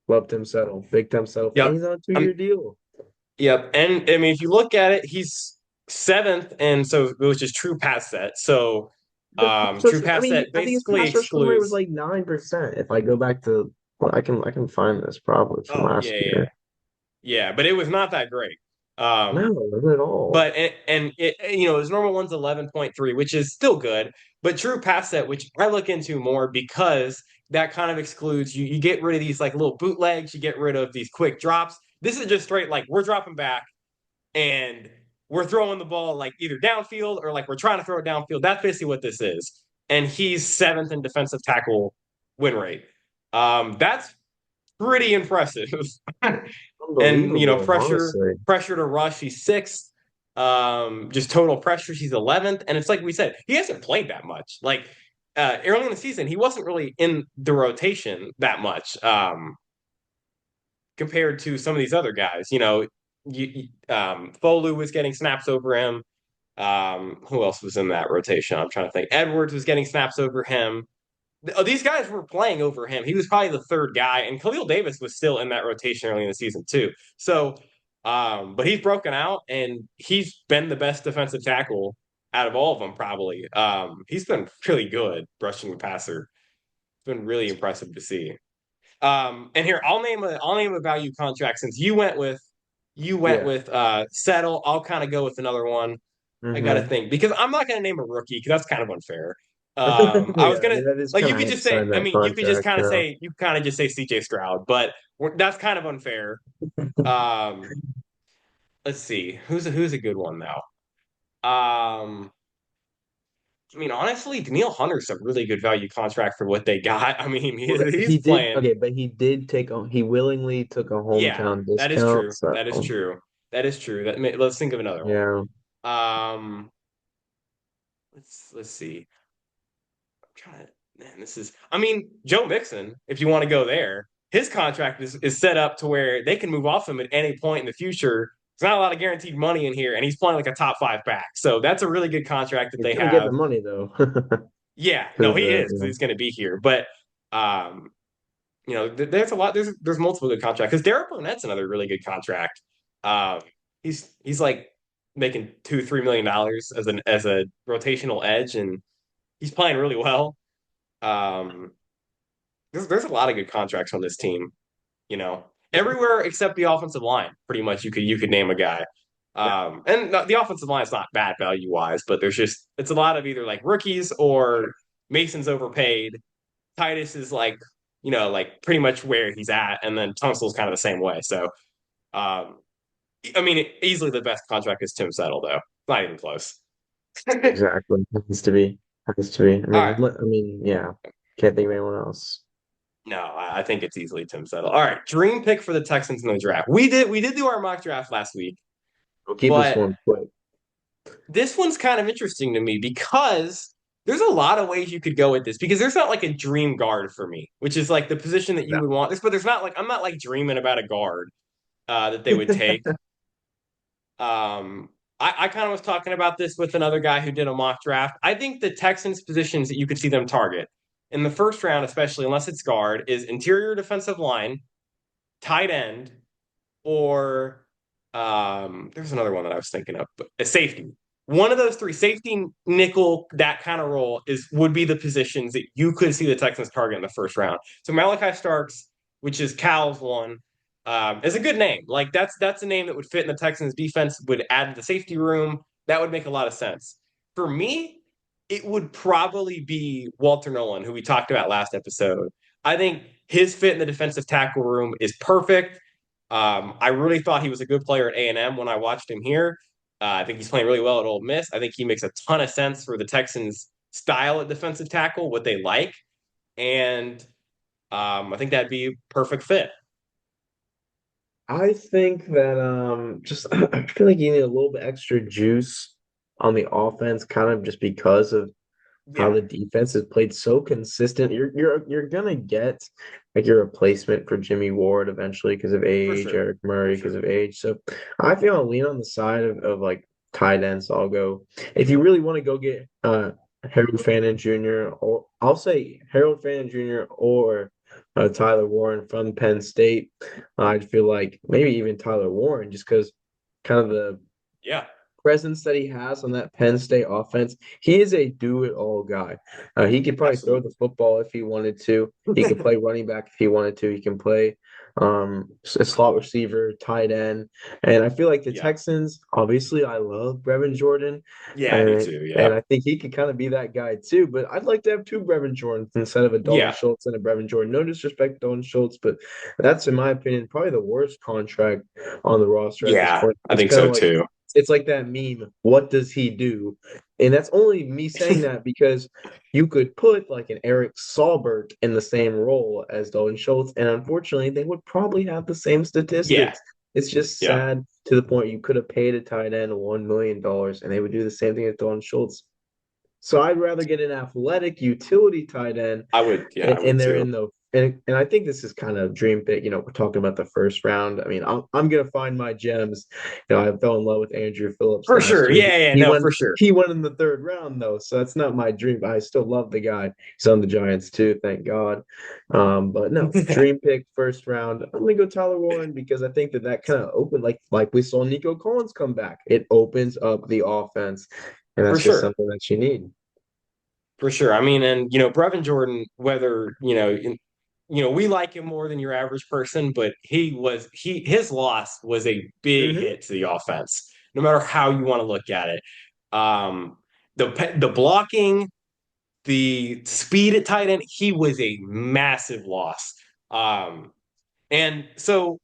Speaker 2: Loved him settle. Big time settle. And
Speaker 1: Yep.
Speaker 2: he's on a
Speaker 1: Um,
Speaker 2: 2-year deal.
Speaker 1: yep. And I mean, if you look at it, he's seventh, and so which is true pass set. So
Speaker 2: The pass
Speaker 1: true
Speaker 2: rush, I
Speaker 1: pass
Speaker 2: mean,
Speaker 1: set
Speaker 2: I think his
Speaker 1: basically
Speaker 2: pass rush rate was
Speaker 1: excludes.
Speaker 2: like 9%. If I go back to, well, I can find this probably from
Speaker 1: Oh,
Speaker 2: last
Speaker 1: yeah, yeah,
Speaker 2: year.
Speaker 1: yeah, but it was not that great.
Speaker 2: No,
Speaker 1: Um,
Speaker 2: not at all.
Speaker 1: but and it, his normal one's 11.3, which is still good. But true pass set, which I look into more because that kind of excludes you. You get rid of these like little bootlegs. You get rid of these quick drops. This is just straight like we're dropping back and we're throwing the ball like either downfield or like we're trying to throw it downfield. That's basically what this is. And he's seventh in defensive tackle win rate. That's pretty impressive. And
Speaker 2: Unbelievable, honestly.
Speaker 1: pressure to rush, he's sixth. Just total pressure, he's 11th. And it's like we said, he hasn't played that much. Like early in the season, he wasn't really in the rotation that much. Compared to some of these other guys. Folu was getting snaps over him. Who else was in that rotation? I'm trying to think. Edwards was getting snaps over him. These guys were playing over him. He was probably the third guy, and Khalil Davis was still in that rotation early in the season too. So, but he's broken out, and he's been the best defensive tackle out of all of them, probably. He's been really good rushing the passer. It's been really impressive to see. And here I'll name a value contract since you went with
Speaker 2: Yeah.
Speaker 1: Settle. I'll kind of go with another one. I gotta
Speaker 2: Hmm.
Speaker 1: think because I'm not gonna name a rookie because that's kind of unfair. I was
Speaker 2: Yeah, I
Speaker 1: gonna
Speaker 2: mean that is
Speaker 1: like
Speaker 2: kind
Speaker 1: you
Speaker 2: of how
Speaker 1: could
Speaker 2: you
Speaker 1: just say,
Speaker 2: sign
Speaker 1: I
Speaker 2: that
Speaker 1: mean, you could just
Speaker 2: contract,
Speaker 1: kind
Speaker 2: you
Speaker 1: of
Speaker 2: know.
Speaker 1: say you kind of just say CJ Stroud, but that's kind of unfair. Um, let's see who's a good one now. I mean, honestly, Daniil Hunter's a really good value contract for what they got. I mean,
Speaker 2: Well,
Speaker 1: he's
Speaker 2: he did
Speaker 1: playing.
Speaker 2: okay, but he willingly took a
Speaker 1: Yeah,
Speaker 2: hometown
Speaker 1: that is
Speaker 2: discount,
Speaker 1: true.
Speaker 2: so
Speaker 1: That is true. That is true. Let's think of another one.
Speaker 2: yeah.
Speaker 1: Um, let's see. I'm trying to man, this is I mean, Joe Mixon, if you want to go there, his contract is set up to where they can move off him at any point in the future. There's not a lot of guaranteed money in here, and he's playing like a top five back. So that's a really good contract that
Speaker 2: He's
Speaker 1: they
Speaker 2: gonna get the
Speaker 1: have.
Speaker 2: money though.
Speaker 1: Yeah, no,
Speaker 2: 'Cause,
Speaker 1: he is because
Speaker 2: yeah.
Speaker 1: he's going to be here. But um, there's a lot. There's multiple good contracts because Derek Barnett's another really good contract. Um, he's like making $2-3 million as a rotational edge, and he's playing really well. Um, there's a lot of good contracts on this team. You know, everywhere except the offensive line. Pretty much, you could name a guy.
Speaker 2: Yeah.
Speaker 1: And the offensive line is not bad value wise, but it's a lot of either like rookies or Mason's overpaid. Titus is like pretty much where he's at, and then Tunsil's kind of the same way. So, um, I mean, easily the best contract is Tim Settle, though. Not even close. All
Speaker 2: Exactly. Has to be. Has to be.
Speaker 1: right.
Speaker 2: Yeah. Can't think of anyone else.
Speaker 1: No, I think it's easily Tim Settle. All right, dream pick for the Texans in the draft. We did do our mock draft last week,
Speaker 2: We'll keep this
Speaker 1: but
Speaker 2: one quick.
Speaker 1: this one's kind of interesting to me because there's a lot of ways you could go with this because there's not like a dream guard for me, which is like the position that you
Speaker 2: No.
Speaker 1: would want this, but there's not like I'm not like dreaming about a guard that they would take. Um, I kind of was talking about this with another guy who did a mock draft. I think the Texans positions that you could see them target in the first round, especially unless it's guard, is interior defensive line, tight end, or there's another one that I was thinking of, but a safety. One of those three, safety, nickel, that kind of role would be the positions that you could see the Texans target in the first round. So Malachi Starks, which is Cal's one, is a good name. Like that's a name that would fit in the Texans defense, would add to the safety room. That would make a lot of sense. For me, it would probably be Walter Nolan, who we talked about last episode. I think his fit in the defensive tackle room is perfect. I really thought he was a good player at A&M when I watched him here. I think he's playing really well at Ole Miss. I think he makes a ton of sense for the Texans' style at defensive tackle, what they like, and I think that'd be a perfect fit.
Speaker 2: I think that just I feel like you need a little bit extra juice on the offense, kind of just because of how
Speaker 1: Yeah,
Speaker 2: the defense has played so consistent. You're gonna get like your replacement for Jimmy Ward eventually because of
Speaker 1: for
Speaker 2: age,
Speaker 1: sure,
Speaker 2: Eric
Speaker 1: for
Speaker 2: Murray because
Speaker 1: sure.
Speaker 2: of age. So I feel I'll lean on the side of like tight ends. So I'll go if you really want to go get Harold Fannin Jr. or I'll say Harold Fannin Jr. or Tyler Warren from Penn State. I feel like maybe even Tyler Warren just because kind of the
Speaker 1: Yeah,
Speaker 2: presence that he has on that Penn State offense, he is a do-it-all guy. He could probably throw the
Speaker 1: absolutely.
Speaker 2: football if he wanted to. He could play running back if he wanted to. He can play a slot receiver, tight end. And I feel like the
Speaker 1: Yeah,
Speaker 2: Texans, obviously, I love Brevin Jordan.
Speaker 1: yeah, I do
Speaker 2: And
Speaker 1: too.
Speaker 2: and
Speaker 1: Yeah,
Speaker 2: I think he could kind of be that guy too. But I'd like to have two Brevin Jordans instead of a Dalton
Speaker 1: yeah,
Speaker 2: Schultz and a Brevin Jordan. No disrespect to Dalton Schultz, but that's, in my opinion, probably the worst contract on the roster at this
Speaker 1: yeah.
Speaker 2: point.
Speaker 1: I
Speaker 2: It's
Speaker 1: think
Speaker 2: kind
Speaker 1: so
Speaker 2: of like
Speaker 1: too.
Speaker 2: it's like that meme, what does he do? And that's only me saying that because you could put like an Eric Saubert in the same role as Dalton Schultz, and unfortunately, they would probably have the same
Speaker 1: Yeah,
Speaker 2: statistics. It's just
Speaker 1: yeah.
Speaker 2: sad to the point you could have paid a tight end $1 million and they would do the same thing as Dalton Schultz. So I'd rather get an athletic utility tight end
Speaker 1: I would. Yeah, I
Speaker 2: and
Speaker 1: would
Speaker 2: they're
Speaker 1: too.
Speaker 2: in the and I think this is kind of dream pick. We're talking about the first round. I mean, I'm gonna find my gems. I fell in love with Andrew Phillips
Speaker 1: For
Speaker 2: last
Speaker 1: sure.
Speaker 2: year.
Speaker 1: Yeah, yeah,
Speaker 2: He
Speaker 1: no,
Speaker 2: went
Speaker 1: for sure.
Speaker 2: he went in the third round though, so that's not my dream. I still love the guy. He's on the Giants too, thank God. But no, dream pick first round. I'm gonna go Tyler Warren because I think that kind of opened like we saw Nico Collins come back. It opens up the offense, and
Speaker 1: For
Speaker 2: that's just
Speaker 1: sure.
Speaker 2: something that you need.
Speaker 1: For sure. I mean, and Brevin Jordan, whether we like him more than your average person, but his loss was a big
Speaker 2: Hmm.
Speaker 1: hit to the offense, no matter how you want to look at it. Um, the blocking, the speed at tight end, he was a massive loss. Um, and so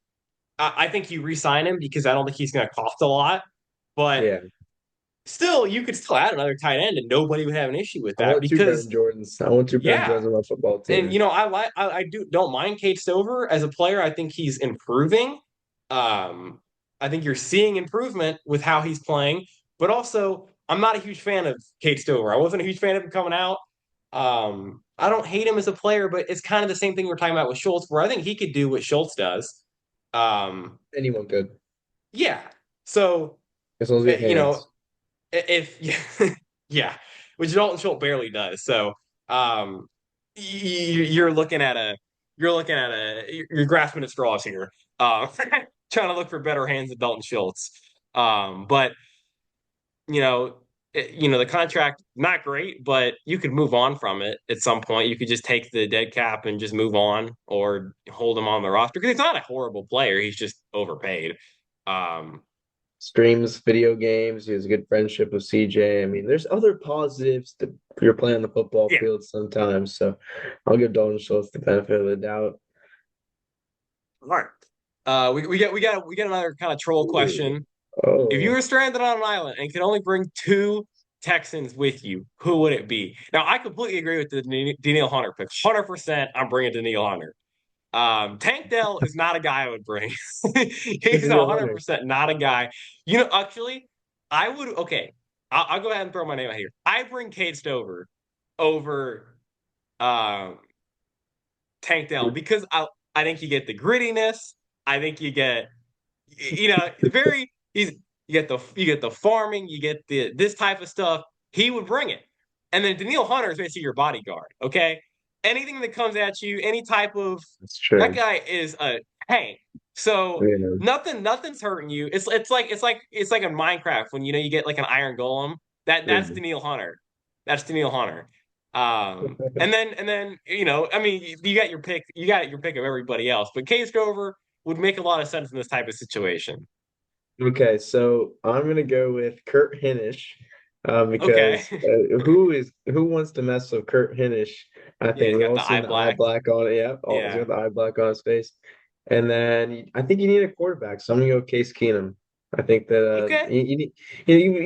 Speaker 1: I think you re-sign him because I don't think he's going to cost a lot, but
Speaker 2: Yeah.
Speaker 1: still, you could still add another tight end, and nobody would have an issue with
Speaker 2: I
Speaker 1: that
Speaker 2: want two Brevin
Speaker 1: because
Speaker 2: Jordans. I want two Brevin
Speaker 1: yeah.
Speaker 2: Jordans on my football
Speaker 1: And
Speaker 2: team.
Speaker 1: I do don't mind Kate Stover as a player. I think he's improving. Um, I think you're seeing improvement with how he's playing, but also I'm not a huge fan of Kate Stover. I wasn't a huge fan of him coming out. I don't hate him as a player, but it's kind of the same thing we're talking about with Schultz, where I think he could do what Schultz does. Um,
Speaker 2: Anyone good,
Speaker 1: yeah. So,
Speaker 2: as long as you have
Speaker 1: you know,
Speaker 2: hands.
Speaker 1: if yeah, which Dalton Schultz barely does. So you're looking at you're grasping at straws here, trying to look for better hands than Dalton Schultz. But you know. The contract not great, but you could move on from it at some point. You could just take the dead cap and just move on, or hold him on the roster because he's not a horrible player. He's just overpaid. Um,
Speaker 2: Streams video games. He has a good friendship with CJ. I mean, there's other positives to you're playing the football
Speaker 1: yeah,
Speaker 2: field sometimes. So I'll give Dalton Schultz the benefit of the doubt.
Speaker 1: all right. We got another kind of troll
Speaker 2: Ooh.
Speaker 1: question. If you
Speaker 2: Oh,
Speaker 1: were stranded on an island and could only bring two Texans with you, who would it be? Now, I completely agree with the Daniil Hunter pick. 100%, I'm bringing Daniil Hunter. Tank Dell is not a guy I would bring. He's
Speaker 2: Daniel Hunter.
Speaker 1: 100% not a guy. Actually, I would. Okay, I'll go ahead and throw my name out here. I bring Cade Stover over um, Tank Dell because I think you get the grittiness. I think you get very he's you get the farming, you get the this type of stuff. He would bring it. And then Daniil Hunter is basically your bodyguard. Okay. Anything that comes at you, any type of
Speaker 2: That's
Speaker 1: that
Speaker 2: true.
Speaker 1: guy is a tank. So
Speaker 2: Yeah.
Speaker 1: nothing's hurting you. It's like in Minecraft when you get like an iron golem. That's
Speaker 2: Yeah.
Speaker 1: Daniil Hunter. That's Daniil Hunter. And then I mean you got your pick of everybody else, but Case Grover would make a lot of sense in this type of situation.
Speaker 2: Okay, so I'm gonna go with Kurt Hinish,
Speaker 1: Okay.
Speaker 2: because who wants to mess with Kurt Hinish? I
Speaker 1: Yeah,
Speaker 2: think
Speaker 1: he's
Speaker 2: we've
Speaker 1: got
Speaker 2: all
Speaker 1: the
Speaker 2: seen
Speaker 1: eye
Speaker 2: the eye
Speaker 1: black.
Speaker 2: black on it. Yeah, oh, he's
Speaker 1: Yeah.
Speaker 2: got the eye black on his face. And then I think you need a quarterback, so I'm gonna go Case Keenum. I think that
Speaker 1: Okay.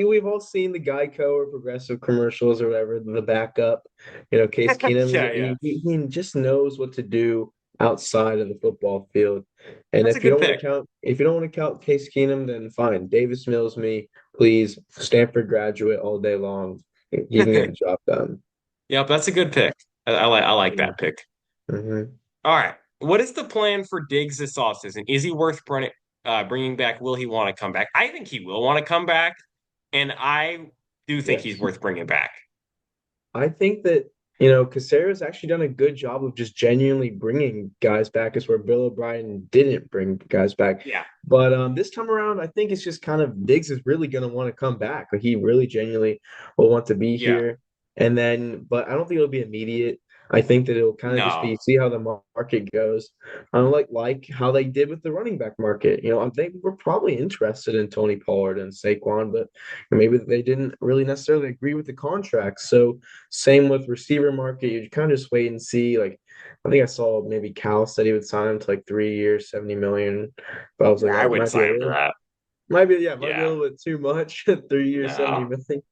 Speaker 2: we've all seen the Geico or Progressive commercials or whatever, the backup. Case Keenum,
Speaker 1: Yeah, yeah.
Speaker 2: he just knows what to do outside of the football field. And
Speaker 1: That's a good pick.
Speaker 2: if you don't want to count Case Keenum, then fine. Davis Mills me, please. Stanford graduate all day long. He can get the job done.
Speaker 1: Yep, that's a good pick. I like that pick.
Speaker 2: Mhm.
Speaker 1: All right. What is the plan for Diggs this offseason? Is he worth bringing back? Will he want to come back? I think he will want to come back, and I do think
Speaker 2: Yeah.
Speaker 1: he's worth bringing back.
Speaker 2: I think that, Cacero's actually done a good job of just genuinely bringing guys back, is where Bill O'Brien didn't bring guys back.
Speaker 1: Yeah,
Speaker 2: But this time around, I think it's just kind of Diggs is really going to want to come back. Like he really genuinely will want to be
Speaker 1: yeah.
Speaker 2: here. And then, but I don't think it'll be immediate. I think that it'll kind of just
Speaker 1: No.
Speaker 2: be see how the market goes. Like how they did with the running back market. They were probably interested in Tony Pollard and Saquon, but maybe they didn't really necessarily agree with the contract. So same with receiver market. You kind of just wait and see. Like, I think I saw maybe Cal said he would sign him to like 3 years, 70 million. But I was like,
Speaker 1: Yeah, I
Speaker 2: that
Speaker 1: wouldn't
Speaker 2: might be a
Speaker 1: sign him to
Speaker 2: little,
Speaker 1: that.
Speaker 2: might be a
Speaker 1: Yeah.
Speaker 2: little bit too much. 3 years, 70
Speaker 1: No.
Speaker 2: million.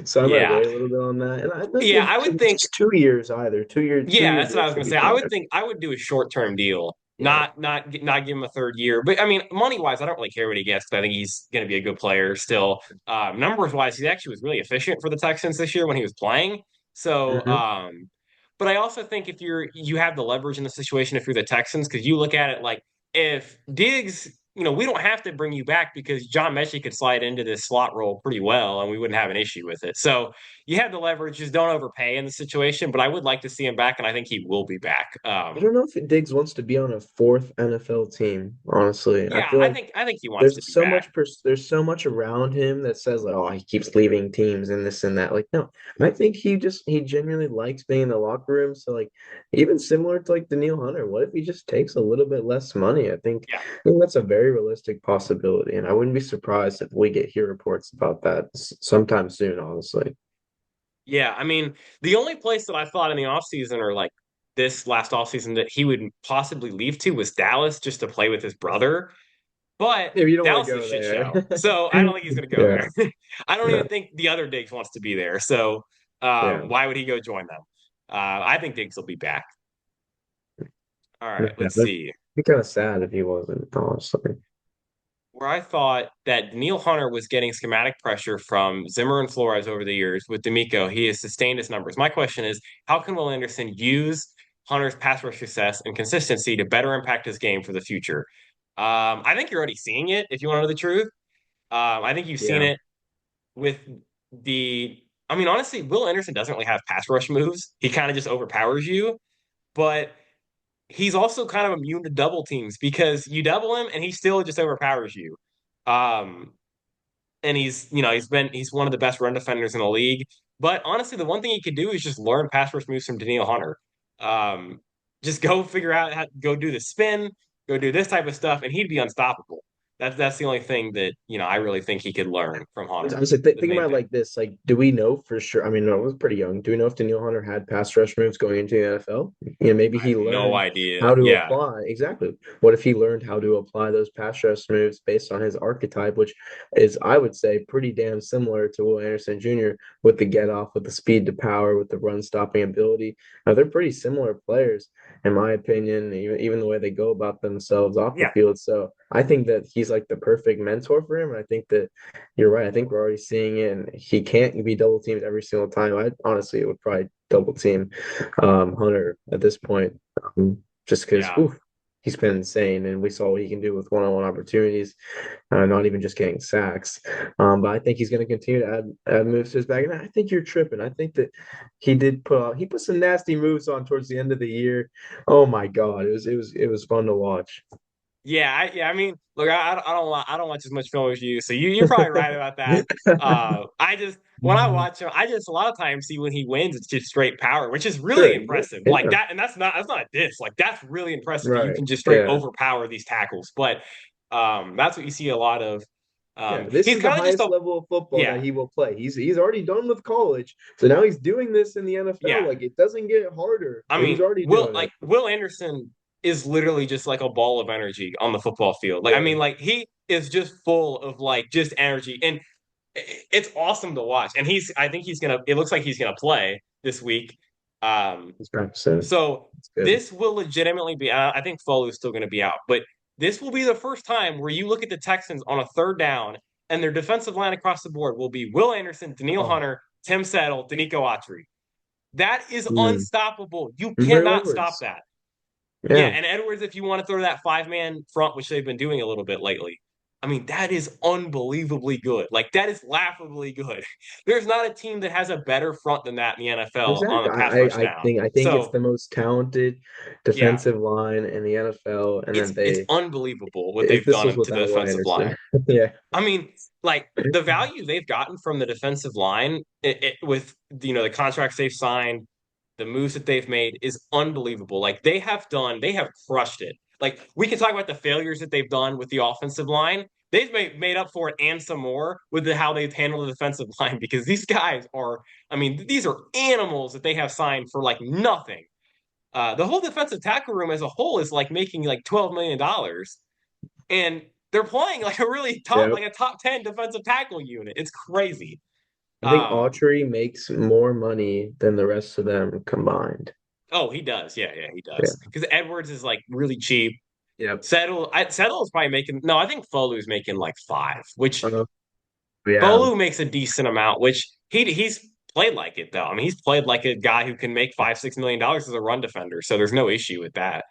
Speaker 2: So I might
Speaker 1: Yeah.
Speaker 2: wait a little bit on that. And I don't
Speaker 1: Yeah,
Speaker 2: think
Speaker 1: I would think.
Speaker 2: just 2 years either. Two
Speaker 1: Yeah,
Speaker 2: year
Speaker 1: that's what I
Speaker 2: deal
Speaker 1: was
Speaker 2: should
Speaker 1: gonna
Speaker 2: be
Speaker 1: say. I
Speaker 2: fine.
Speaker 1: would think I would do a short-term deal,
Speaker 2: Yeah.
Speaker 1: not give him a third year. But I mean, money-wise, I don't really care what he gets. 'Cause I think he's gonna be a good player still. Numbers-wise, he actually was really efficient for the Texans this year when he was playing. So,
Speaker 2: Hmm.
Speaker 1: but I also think if you have the leverage in the situation if you're the Texans, because you look at it like if Diggs, we don't have to bring you back because John Mechie could slide into this slot role pretty well, and we wouldn't have an issue with it. So you have the leverage. Just don't overpay in the situation. But I would like to see him back, and I think he will be back.
Speaker 2: I don't know if Diggs wants to be on a fourth NFL team, honestly. I
Speaker 1: Yeah,
Speaker 2: feel like
Speaker 1: I think he wants to be back.
Speaker 2: there's so much around him that says like, oh, he keeps leaving teams and this and that. Like, no, I think he genuinely likes being in the locker room. So like, even similar to like Daniil Hunter, what if he just takes a little bit less money?
Speaker 1: Yeah,
Speaker 2: I think that's a very realistic possibility, and I wouldn't be surprised if we get hear reports about that sometime soon. Honestly,
Speaker 1: yeah. I mean, the only place that I thought in the offseason or like this last offseason that he would possibly leave to was Dallas just to play with his brother. But
Speaker 2: if you don't want to
Speaker 1: Dallas is a
Speaker 2: go
Speaker 1: shit
Speaker 2: there,
Speaker 1: show. So I don't think he's going to go
Speaker 2: yeah,
Speaker 1: there. I don't
Speaker 2: no,
Speaker 1: even think the other Diggs wants to be there. So
Speaker 2: yeah,
Speaker 1: why would he go join them? I think Diggs will be back. All
Speaker 2: yeah,
Speaker 1: right, let's
Speaker 2: that'd
Speaker 1: see.
Speaker 2: be kind of sad if he wasn't, honestly.
Speaker 1: Where I thought that Neil Hunter was getting schematic pressure from Zimmer and Flores over the years with D'Amico, he has sustained his numbers. My question is, how can Will Anderson use Hunter's pass rush success and consistency to better impact his game for the future? I think you're already seeing it, if you want to know the truth. I think you've seen
Speaker 2: Yeah.
Speaker 1: it with I mean, honestly, Will Anderson doesn't really have pass rush moves. He kind of just overpowers you, but he's also kind of immune to double teams because you double him and he still just overpowers you. Um, and he's one of the best run defenders in the league. But honestly, the one thing he could do is just learn pass rush moves from Daniil Hunter. Um, just go figure out how go do the spin, go do this type of stuff, and he'd be unstoppable. That's the only thing that I really think he could learn from
Speaker 2: I
Speaker 1: Hunter.
Speaker 2: was like,
Speaker 1: The
Speaker 2: think
Speaker 1: main
Speaker 2: about it
Speaker 1: thing.
Speaker 2: like this. Like, do we know for sure? I mean, no, it was pretty young. Do we know if Daniil Hunter had pass rush moves going into the NFL? Maybe
Speaker 1: I have
Speaker 2: he
Speaker 1: no
Speaker 2: learned
Speaker 1: idea.
Speaker 2: how to
Speaker 1: Yeah,
Speaker 2: apply. Exactly. What if he learned how to apply those pass rush moves based on his archetype, which is, I would say, pretty damn similar to Will Anderson Jr. with the get off, with the speed to power, with the run stopping ability. Now, they're pretty similar players, in my opinion, even the way they go about themselves off the
Speaker 1: yeah,
Speaker 2: field. So I think that he's like the perfect mentor for him. And I think that you're right. I think we're already seeing it, and he can't be double teamed every single time. I honestly would probably double team Hunter at this point, just because
Speaker 1: yeah.
Speaker 2: he's been insane, and we saw what he can do with one-on-one opportunities, not even just getting sacks. But I think he's going to continue to add moves to his bag, and I think you're tripping. I think that he put some nasty moves on towards the end of the year. Oh my God, it was fun to watch.
Speaker 1: Yeah. I mean, look, I don't watch as much film as you, so you're probably right about that. I just when I watch him, I just a lot of times see when he wins, it's just straight power, which is really
Speaker 2: Sure,
Speaker 1: impressive. Like
Speaker 2: yeah,
Speaker 1: that, and that's not a diss. Like that's really impressive that you
Speaker 2: right,
Speaker 1: can just straight
Speaker 2: yeah.
Speaker 1: overpower these tackles. But that's what you see a lot of.
Speaker 2: Yeah, this
Speaker 1: He's
Speaker 2: is the
Speaker 1: kind of just
Speaker 2: highest
Speaker 1: a
Speaker 2: level of football that
Speaker 1: yeah,
Speaker 2: he will play. He's already done with college, so now he's doing this in the NFL.
Speaker 1: yeah.
Speaker 2: Like it doesn't get harder.
Speaker 1: I
Speaker 2: He's
Speaker 1: mean,
Speaker 2: already doing it.
Speaker 1: Will Anderson. is literally just like a ball of energy on the football field. Like I
Speaker 2: Yeah,
Speaker 1: mean, like he is just full of like just energy, and it's awesome to watch. And I think he's gonna. It looks like he's gonna play this week. Um,
Speaker 2: he's practicing.
Speaker 1: so
Speaker 2: It's good.
Speaker 1: this will legitimately be. I think Folu's still gonna be out, but this will be the first time where you look at the Texans on a third down, and their defensive line across the board will be Will Anderson, Daniil
Speaker 2: Oh,
Speaker 1: Hunter, Tim Settle, Danico Autry. That is
Speaker 2: mm.
Speaker 1: unstoppable. You
Speaker 2: Bring
Speaker 1: cannot stop
Speaker 2: Edwards.
Speaker 1: that. Yeah,
Speaker 2: Yeah.
Speaker 1: and Edwards, if you want to throw that 5-man front, which they've been doing a little bit lately, I mean, that is unbelievably good. Like, that is laughably good. There's not a team that has a better front than that in the NFL on
Speaker 2: Exactly.
Speaker 1: a pass rush down.
Speaker 2: I think it's
Speaker 1: So,
Speaker 2: the most talented
Speaker 1: yeah,
Speaker 2: defensive line in the NFL, and then
Speaker 1: it's unbeliable what
Speaker 2: if
Speaker 1: they've
Speaker 2: this was
Speaker 1: done to the
Speaker 2: without Ryan
Speaker 1: defensive
Speaker 2: Anderson.
Speaker 1: line.
Speaker 2: Yeah.
Speaker 1: I mean, like the value they've gotten from the defensive line with the contracts they've signed, the moves that they've made is unbelievable. Like they have crushed it. Like we can talk about the failures that they've done with the offensive line. They've made up for it and some more with how they've handled the defensive line because these guys are, I mean, these are animals that they have signed for like nothing. The whole defensive tackle room as a whole is like making like $12 million, and they're playing like a really
Speaker 2: Yeah.
Speaker 1: like a top 10 defensive tackle unit. It's crazy.
Speaker 2: I think
Speaker 1: Um,
Speaker 2: Autry makes more money than the rest of them combined.
Speaker 1: oh, he does. Yeah, he
Speaker 2: Yeah.
Speaker 1: does. Because Edwards is like really cheap.
Speaker 2: Yep.
Speaker 1: Settle is probably making no, I think Folu's making like five, which
Speaker 2: Uh, yeah.
Speaker 1: Folu makes a decent amount, which he's played like it though. I mean, he's played like a guy who can make $5-6 million as a run defender, so there's no issue with that.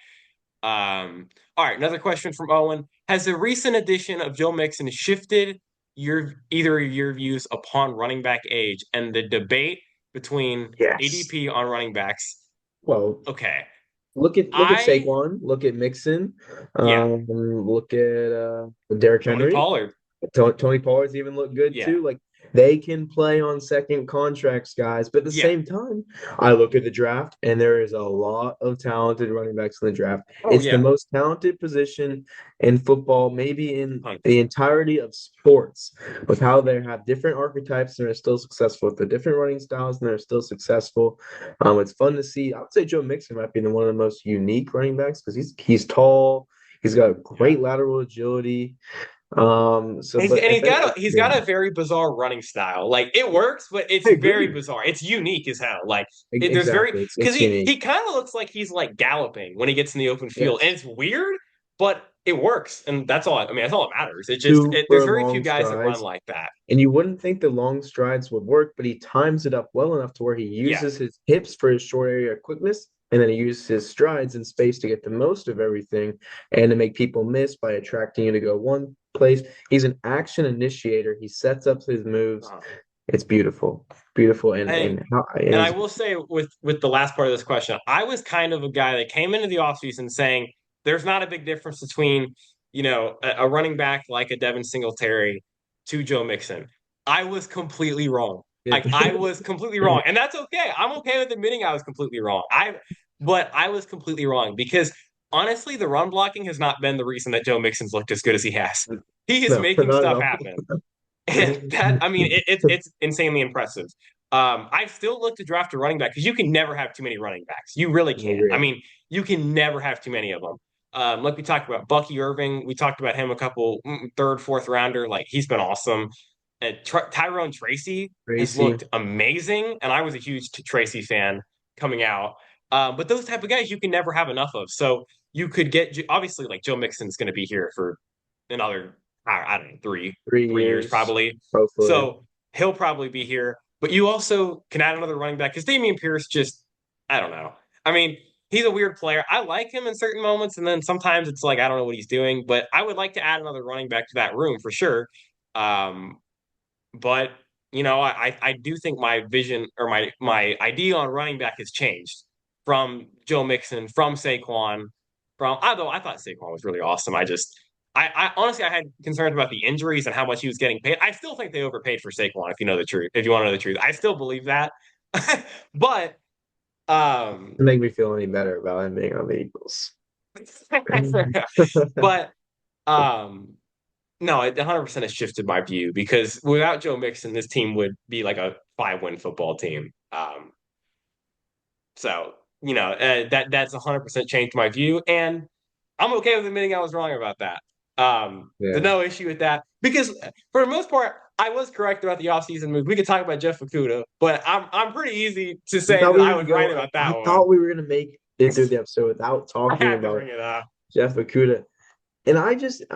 Speaker 1: All right, another question from Owen. Has the recent addition of Joe Mixon shifted either of your views upon running back age and the debate between
Speaker 2: Yes.
Speaker 1: ADP on running backs?
Speaker 2: Well,
Speaker 1: Okay.
Speaker 2: look at
Speaker 1: I
Speaker 2: Saquon, look at Mixon,
Speaker 1: Yeah,
Speaker 2: look at Derrick
Speaker 1: Tony
Speaker 2: Henry.
Speaker 1: Pollard.
Speaker 2: Tony Pollard's even look good
Speaker 1: Yeah.
Speaker 2: too. Like they can play on second contracts, guys. But at the
Speaker 1: Yeah.
Speaker 2: same time, I look at the draft, and there is a lot of talented running backs in the draft.
Speaker 1: Oh
Speaker 2: It's the
Speaker 1: yeah.
Speaker 2: most talented position in football, maybe in the
Speaker 1: 100%.
Speaker 2: entirety of sports, with how they have different archetypes and are still successful with the different running styles and they're still successful. It's fun to see. I would say Joe Mixon might be one of the most unique running backs because he's tall, he's got
Speaker 1: Yeah.
Speaker 2: great lateral agility.
Speaker 1: And
Speaker 2: But if
Speaker 1: he's
Speaker 2: yeah,
Speaker 1: got a very bizarre running style. Like it works, but it's
Speaker 2: I
Speaker 1: very
Speaker 2: agree.
Speaker 1: bizarre. It's unique as hell. Like there's very
Speaker 2: Exactly.
Speaker 1: because
Speaker 2: It's unique.
Speaker 1: he kind of looks like he's like galloping when he gets in the open field, and
Speaker 2: Yes.
Speaker 1: it's weird, but it works, and that's all. I mean, that's all that matters. There's
Speaker 2: Super
Speaker 1: very few
Speaker 2: long
Speaker 1: guys that run
Speaker 2: strides.
Speaker 1: like that.
Speaker 2: And you wouldn't think the long strides would work, but he times it up well enough to where he
Speaker 1: Yeah.
Speaker 2: uses his hips for his short area quickness, and then he uses his strides in space to get the most of everything and to make people miss by attracting you to go one place. He's an action initiator. He sets up his moves.
Speaker 1: Uh,
Speaker 2: It's beautiful. Beautiful
Speaker 1: and
Speaker 2: and
Speaker 1: and I
Speaker 2: he's
Speaker 1: will say with the last part of this question, I was kind of a guy that came into the offseason saying there's not a big difference between, a running back like a Devin Singletary to Joe Mixon. I was completely wrong. Like I was completely wrong. And that's okay. I'm okay with admitting I was completely wrong. But I was completely wrong because honestly, the run blocking has not been the reason that Joe Mixon's looked as good as he has. He is
Speaker 2: no,
Speaker 1: making
Speaker 2: not at
Speaker 1: stuff
Speaker 2: all.
Speaker 1: happen. And that, I mean, it's insanely impressive. I still look to draft a running back because you can never have too many running backs. You really
Speaker 2: I
Speaker 1: can't. I
Speaker 2: agree.
Speaker 1: mean, you can never have too many of them. Like we talked about Bucky Irving, we talked about him a couple third, fourth rounder. Like he's been awesome. Tyrone Tracy has
Speaker 2: Tracy.
Speaker 1: looked amazing, and I was a huge Tracy fan coming out. But those type of guys you can never have enough of. So you could get obviously like Joe Mixon's going to be here for another I don't know 3 years
Speaker 2: 3 years,
Speaker 1: probably.
Speaker 2: hopefully.
Speaker 1: So he'll probably be here. But you also can add another running back because Damian Pierce just I don't know. I mean, he's a weird player. I like him in certain moments, and then sometimes it's like I don't know what he's doing. But I would like to add another running back to that room for sure. Um, but I do think my vision or my idea on running back has changed from Joe Mixon, from Saquon, from although I thought Saquon was really awesome. I honestly I had concerns about the injuries and how much he was getting paid. I still think they overpaid for Saquon, if you know the truth. If you want to know the truth, I still believe that. But um
Speaker 2: To make me feel any better about him being on the Eagles.
Speaker 1: but um no, it 100% has shifted my view because without Joe Mixon, this team would be like a 5-win football team. So that's 100% changed my view, and I'm okay with admitting I was wrong about that. There's
Speaker 2: Yeah.
Speaker 1: no issue with that because for the most part, I was correct about the offseason move. We could talk about Jeff Okuda, but I'm pretty easy to
Speaker 2: I
Speaker 1: say
Speaker 2: thought
Speaker 1: that
Speaker 2: we
Speaker 1: I
Speaker 2: were
Speaker 1: was
Speaker 2: gonna
Speaker 1: right
Speaker 2: go.
Speaker 1: about
Speaker 2: I
Speaker 1: that one.
Speaker 2: thought we were gonna make it through the episode without
Speaker 1: I
Speaker 2: talking
Speaker 1: had to
Speaker 2: about
Speaker 1: bring it up.
Speaker 2: Jeff Okuda. And I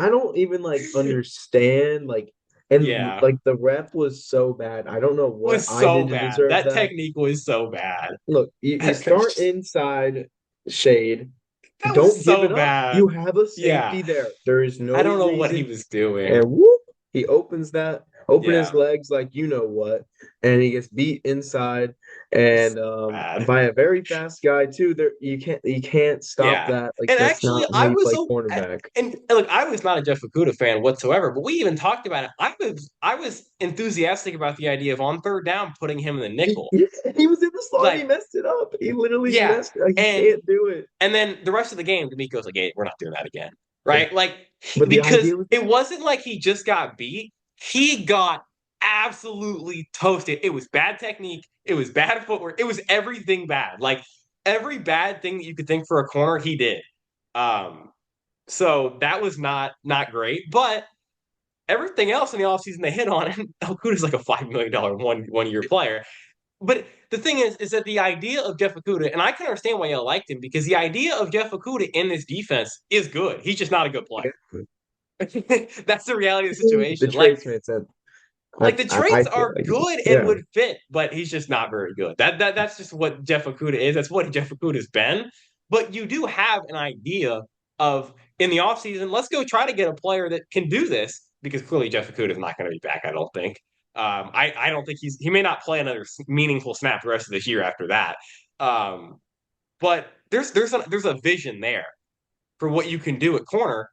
Speaker 2: don't even like understand and
Speaker 1: Yeah,
Speaker 2: like the rep was so bad. I don't know what
Speaker 1: was
Speaker 2: I
Speaker 1: so
Speaker 2: did to
Speaker 1: bad.
Speaker 2: deserve
Speaker 1: That
Speaker 2: that.
Speaker 1: technique was so bad.
Speaker 2: Look, you
Speaker 1: That
Speaker 2: start inside shade,
Speaker 1: was
Speaker 2: don't give
Speaker 1: so
Speaker 2: it up.
Speaker 1: bad.
Speaker 2: You have a
Speaker 1: Yeah,
Speaker 2: safety there. There is
Speaker 1: I
Speaker 2: no
Speaker 1: don't know what he
Speaker 2: reason.
Speaker 1: was doing.
Speaker 2: And whoop, he opens open his
Speaker 1: Yeah,
Speaker 2: legs like you know what, and he gets beat inside and
Speaker 1: bad.
Speaker 2: by a very fast guy too. There you can't stop
Speaker 1: Yeah.
Speaker 2: that. Like
Speaker 1: And
Speaker 2: that's
Speaker 1: actually,
Speaker 2: not how you play cornerback.
Speaker 1: look, I was not a Jeff Okuda fan whatsoever, but we even talked about it. I was enthusiastic about the idea of on third down putting him in the nickel.
Speaker 2: Yeah, he was in the slot and he
Speaker 1: Like,
Speaker 2: messed it up. He literally
Speaker 1: yeah.
Speaker 2: messed it up. He
Speaker 1: And
Speaker 2: can't do it.
Speaker 1: and then the rest of the game, D'Amico's like, hey, we're not doing that again. Right? Like,
Speaker 2: But the
Speaker 1: because
Speaker 2: idea was
Speaker 1: it wasn't like he just got beat. He got absolutely toasted. It was bad technique. It was bad footwork. It was everything bad. Like every bad thing that you could think for a corner, he did. Um, so that was not great. But everything else in the offseason they hit on, and Okuda's like a $5 million one year player. But the thing is that the idea of Jeff Okuda, and I can understand why y'all liked him because the idea of Jeff Okuda in this defense is good. He's just not a good player. That's the reality of the
Speaker 2: the
Speaker 1: situation. Like,
Speaker 2: tradesman said.
Speaker 1: like the
Speaker 2: I
Speaker 1: traits
Speaker 2: feel
Speaker 1: are
Speaker 2: like
Speaker 1: good and
Speaker 2: yeah.
Speaker 1: would fit, but he's just not very good. That's just what Jeff Okuda is. That's what Jeff Okuda's been. But you do have an idea of in the offseason, let's go try to get a player that can do this because clearly Jeff Okuda is not going to be back, I don't think. I don't think he may not play another meaningful snap the rest of this year after that. But there's a vision there for what you can do at corner,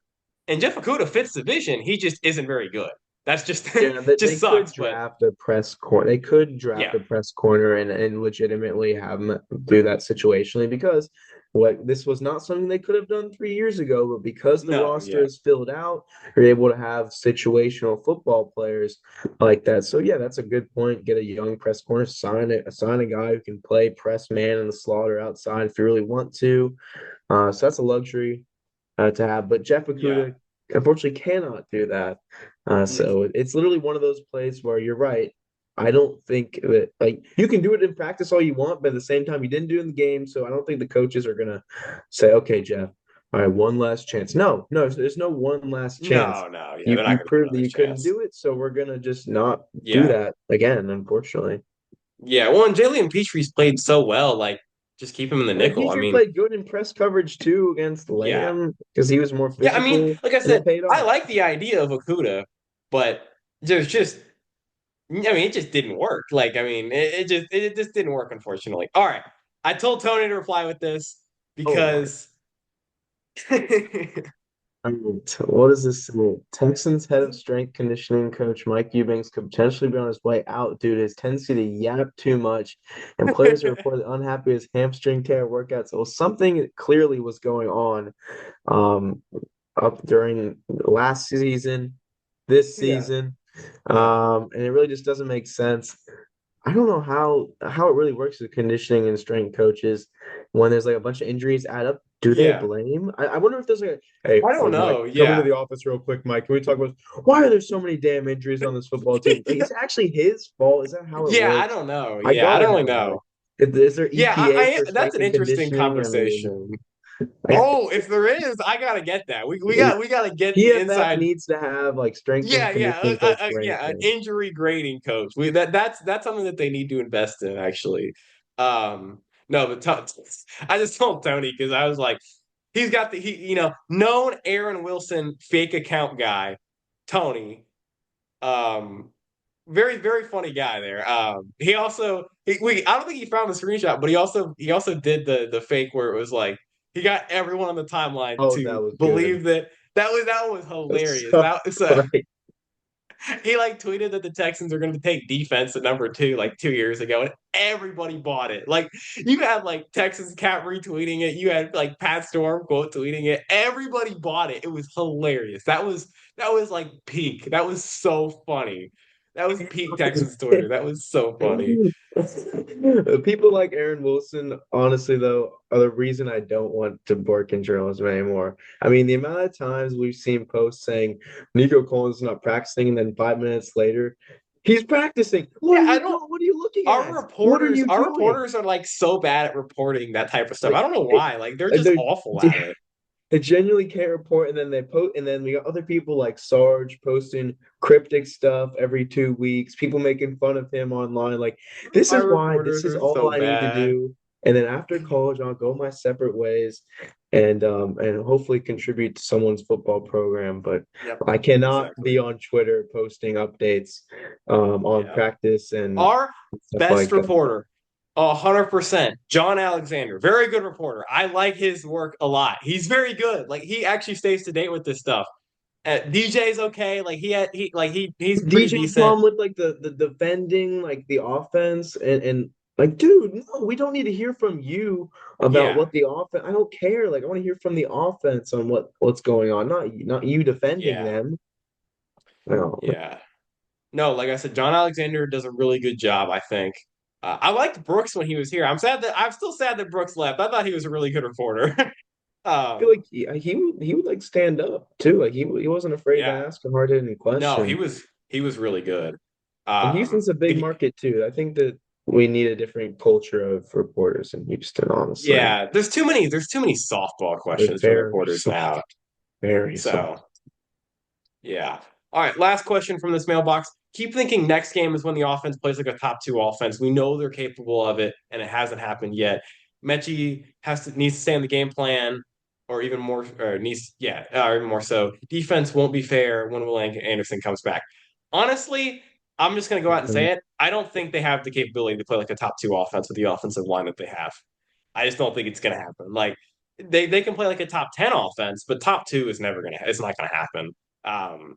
Speaker 1: and Jeff Okuda fits the vision. He just isn't very good. That's just
Speaker 2: Yeah, they
Speaker 1: just
Speaker 2: could
Speaker 1: sucks. But
Speaker 2: draft a press corner. They could draft
Speaker 1: yeah,
Speaker 2: a press corner and legitimately have him do that situationally because what this was not something they could have done 3 years ago, but because the
Speaker 1: no,
Speaker 2: roster
Speaker 1: yeah,
Speaker 2: is filled out, you're able to have situational football players like that. So yeah, that's a good point. Get a young press corner, sign a guy who can play press man in the slot or outside if you really want to. So that's a luxury to have. But Jeff
Speaker 1: yeah.
Speaker 2: Okuda unfortunately cannot do that. So it's literally one of those plays where you're right. I don't think that like you can do it in practice all you want, but at the same time you didn't do it in the game. So I don't think the coaches are gonna say, okay, Jeff, all right, one last chance. No, no, there's no one last chance.
Speaker 1: No, no, yeah,
Speaker 2: You
Speaker 1: they're not
Speaker 2: you
Speaker 1: going to give
Speaker 2: proved that
Speaker 1: another
Speaker 2: you couldn't
Speaker 1: chance.
Speaker 2: do it, so we're gonna just not do
Speaker 1: Yeah,
Speaker 2: that again, unfortunately.
Speaker 1: yeah. Well, and Jalen Petree's played so well. Like, just keep him in the
Speaker 2: And
Speaker 1: nickel. I
Speaker 2: Petrie
Speaker 1: mean,
Speaker 2: played good in press coverage too against
Speaker 1: yeah,
Speaker 2: Lamb because he was more
Speaker 1: yeah. I mean,
Speaker 2: physical,
Speaker 1: like I
Speaker 2: and it
Speaker 1: said,
Speaker 2: paid
Speaker 1: I
Speaker 2: off.
Speaker 1: like the idea of Okuda, but there's just, I mean, it just didn't work. Like, I mean, it just didn't work, unfortunately. All right, I told Tony to reply with this
Speaker 2: Oh my
Speaker 1: because
Speaker 2: What is this? Texans head of strength conditioning coach Mike Eubanks could potentially be on his way out due to his tendency to yap too much, and players are reported unhappy with his hamstring tear workouts. So something clearly was going on um, up during last season, this
Speaker 1: yeah,
Speaker 2: season,
Speaker 1: yeah,
Speaker 2: and it really just doesn't make sense. I don't know how it really works with conditioning and strength coaches when there's like a bunch of injuries add up. Do they
Speaker 1: yeah.
Speaker 2: blame? I wonder if there's like, hey,
Speaker 1: I don't
Speaker 2: Mike,
Speaker 1: know.
Speaker 2: come into
Speaker 1: Yeah,
Speaker 2: the office real quick, Mike. Can we talk about why are there so many damn injuries on this football team? Like, is it actually his fault? Is that how it
Speaker 1: yeah. I
Speaker 2: works?
Speaker 1: don't know.
Speaker 2: I
Speaker 1: Yeah, I
Speaker 2: gotta
Speaker 1: don't really
Speaker 2: know. Like,
Speaker 1: know.
Speaker 2: is there
Speaker 1: Yeah,
Speaker 2: EPA for
Speaker 1: that's
Speaker 2: strength
Speaker 1: an
Speaker 2: and
Speaker 1: interesting
Speaker 2: conditioning? I mean,
Speaker 1: conversation.
Speaker 2: like,
Speaker 1: Oh, if there is, I gotta get that. We gotta get the
Speaker 2: PFF
Speaker 1: inside.
Speaker 2: needs to have like strength and
Speaker 1: Yeah, yeah,
Speaker 2: conditioning coach
Speaker 1: yeah. An
Speaker 2: ranking.
Speaker 1: injury grading coach. That's something that they need to invest in actually. No, but I just told Tony because I was like, he's got known Aaron Wilson fake account guy, Tony. Um, very funny guy there. He also I don't think he found the screenshot, but he also did the fake where it was like he got everyone on the timeline
Speaker 2: Oh, that
Speaker 1: to
Speaker 2: was good.
Speaker 1: believe that was
Speaker 2: That's
Speaker 1: hilarious.
Speaker 2: so
Speaker 1: That so
Speaker 2: funny.
Speaker 1: he like tweeted that the Texans are going to take defense at number 2 like 2 years ago, and everybody bought it. Like you had like Texans cat retweeting it, you had like Pat Storm quote tweeting it. Everybody bought it. It was hilarious. That was like peak. That was so funny. That was peak Texans Twitter. That was so funny.
Speaker 2: People like Aaron Wilson, honestly, though, are the reason I don't want to work in journalism anymore. I mean, the amount of times we've seen posts saying Nico Collins is not practicing, and then 5 minutes later, he's practicing. What
Speaker 1: Yeah,
Speaker 2: are
Speaker 1: I
Speaker 2: you
Speaker 1: don't.
Speaker 2: doing? What are you looking at? What are you
Speaker 1: Our
Speaker 2: doing?
Speaker 1: reporters are like so bad at reporting that type of stuff. I
Speaker 2: Like,
Speaker 1: don't know why. Like they're just
Speaker 2: they're
Speaker 1: awful at it.
Speaker 2: they genuinely can't report, and then they post, and then we got other people like Sarge posting cryptic stuff every 2 weeks, people making fun of him online. Like, this is
Speaker 1: Our
Speaker 2: why this
Speaker 1: reporters
Speaker 2: is
Speaker 1: are
Speaker 2: all
Speaker 1: so
Speaker 2: I need to
Speaker 1: bad.
Speaker 2: do. And then after college, I'll go my separate ways and hopefully contribute to someone's football program. But
Speaker 1: Yep,
Speaker 2: I cannot
Speaker 1: exactly.
Speaker 2: be on Twitter posting updates on
Speaker 1: Yeah.
Speaker 2: practice and
Speaker 1: Our
Speaker 2: stuff
Speaker 1: best
Speaker 2: like that.
Speaker 1: reporter, 100%, John Alexander. Very good reporter. I like his work a lot. He's very good. Like he actually stays to date with this stuff. DJ's okay. Like he's pretty
Speaker 2: DJ's
Speaker 1: decent.
Speaker 2: problem with like the defending, like the offense, and like, dude, no, we don't need to hear from you about
Speaker 1: Yeah,
Speaker 2: what the offense. I don't care. Like, I want to hear from the offense on what's going on, not you defending
Speaker 1: yeah,
Speaker 2: them. No.
Speaker 1: yeah. No, like I said, John Alexander does a really good job, I think. I liked Brooks when he was here. I'm still sad that Brooks left. I thought he was a really good reporter.
Speaker 2: I feel
Speaker 1: um,
Speaker 2: like he would like stand up too. Like he wasn't afraid to
Speaker 1: yeah.
Speaker 2: ask a hard-hitting
Speaker 1: No,
Speaker 2: question.
Speaker 1: he was really good.
Speaker 2: And Houston's a big
Speaker 1: The
Speaker 2: market too. I think that we need a different culture of reporters in Houston, honestly.
Speaker 1: Yeah, there's too many softball
Speaker 2: They're
Speaker 1: questions from
Speaker 2: very
Speaker 1: reporters now.
Speaker 2: soft, very
Speaker 1: So,
Speaker 2: soft.
Speaker 1: yeah. All right, last question from this mailbox. Keep thinking next game is when the offense plays like a top two offense. We know they're capable of it, and it hasn't happened yet. Mechie needs to stay in the game plan, or even more, or needs, yeah, or even more so. Defense won't be fair when Will Anderson comes back. Honestly, I'm just gonna go out and say it. I don't think they have the capability to play like a top two offense with the offensive line that they have. I just don't think it's gonna happen. Like they can play like a top 10 offense, but top two is never gonna it's not gonna happen. Um,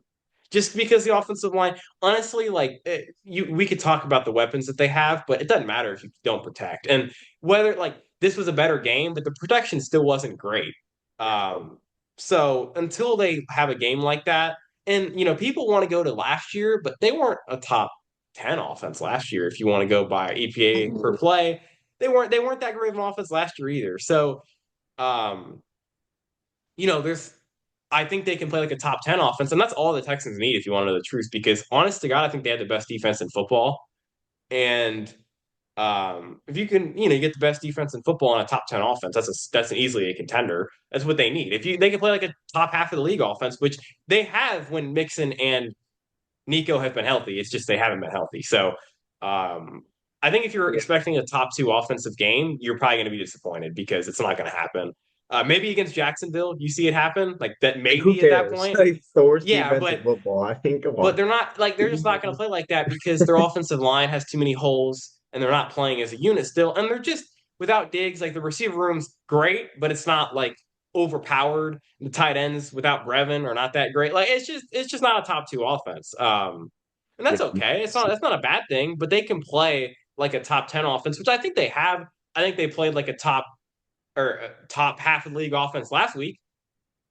Speaker 1: just because the offensive line, honestly, we could talk about the weapons that they have, but it doesn't matter if you don't protect. And whether like this was a better game, but the protection still wasn't great. Um, so until they have a game like that, and people want to go to last year, but they weren't a top 10 offense last year. If you want to go by EPA per play, they weren't that great of an offense last year either. So um, there's I think they can play like a top 10 offense, and that's all the Texans need if you want to know the truth, because honest to God, I think they have the best defense in football. And if you can, you get the best defense in football on a top 10 offense, that's an easily a contender. That's what they need. If they can play like a top half of the league offense, which they have when Mixon and Nico have been healthy. It's just they haven't been healthy. So I think if you're
Speaker 2: Yeah.
Speaker 1: expecting a top two offensive game, you're probably going to be disappointed because it's not going to happen. Maybe against Jacksonville, you see it happen like that.
Speaker 2: Like, who
Speaker 1: Maybe at that
Speaker 2: cares?
Speaker 1: point,
Speaker 2: Like, the worst
Speaker 1: yeah,
Speaker 2: defense
Speaker 1: but
Speaker 2: in football. I think, come
Speaker 1: but
Speaker 2: on.
Speaker 1: they're just not going to play like that because their offensive line has too many holes and they're not playing as a unit still, and they're just without Diggs. Like the receiver room's great, but it's not like overpowered. The tight ends without Brevin are not that great. Like it's just not a top two offense. And
Speaker 2: Yeah.
Speaker 1: that's okay. It's not a bad thing, but they can play like a top 10 offense, which I think they have. I think they played like a top half of the league offense last week,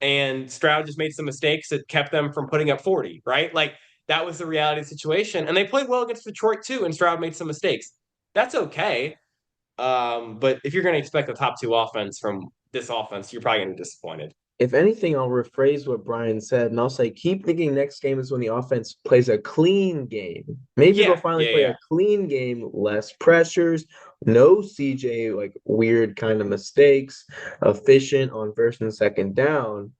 Speaker 1: and Stroud just made some mistakes that kept them from putting up 40, right? Like that was the reality of the situation. And they played well against Detroit too, and Stroud made some mistakes. That's okay. But if you're going to expect a top two offense from this offense, you're probably going to be disappointed.
Speaker 2: If anything, I'll rephrase what Brian said, and I'll say, keep thinking next game is when the offense plays a clean game. Maybe they'll
Speaker 1: Yeah,
Speaker 2: finally
Speaker 1: yeah,
Speaker 2: play
Speaker 1: yeah,
Speaker 2: a clean game, less pressures, no CJ like weird kind of mistakes, efficient on first and second down.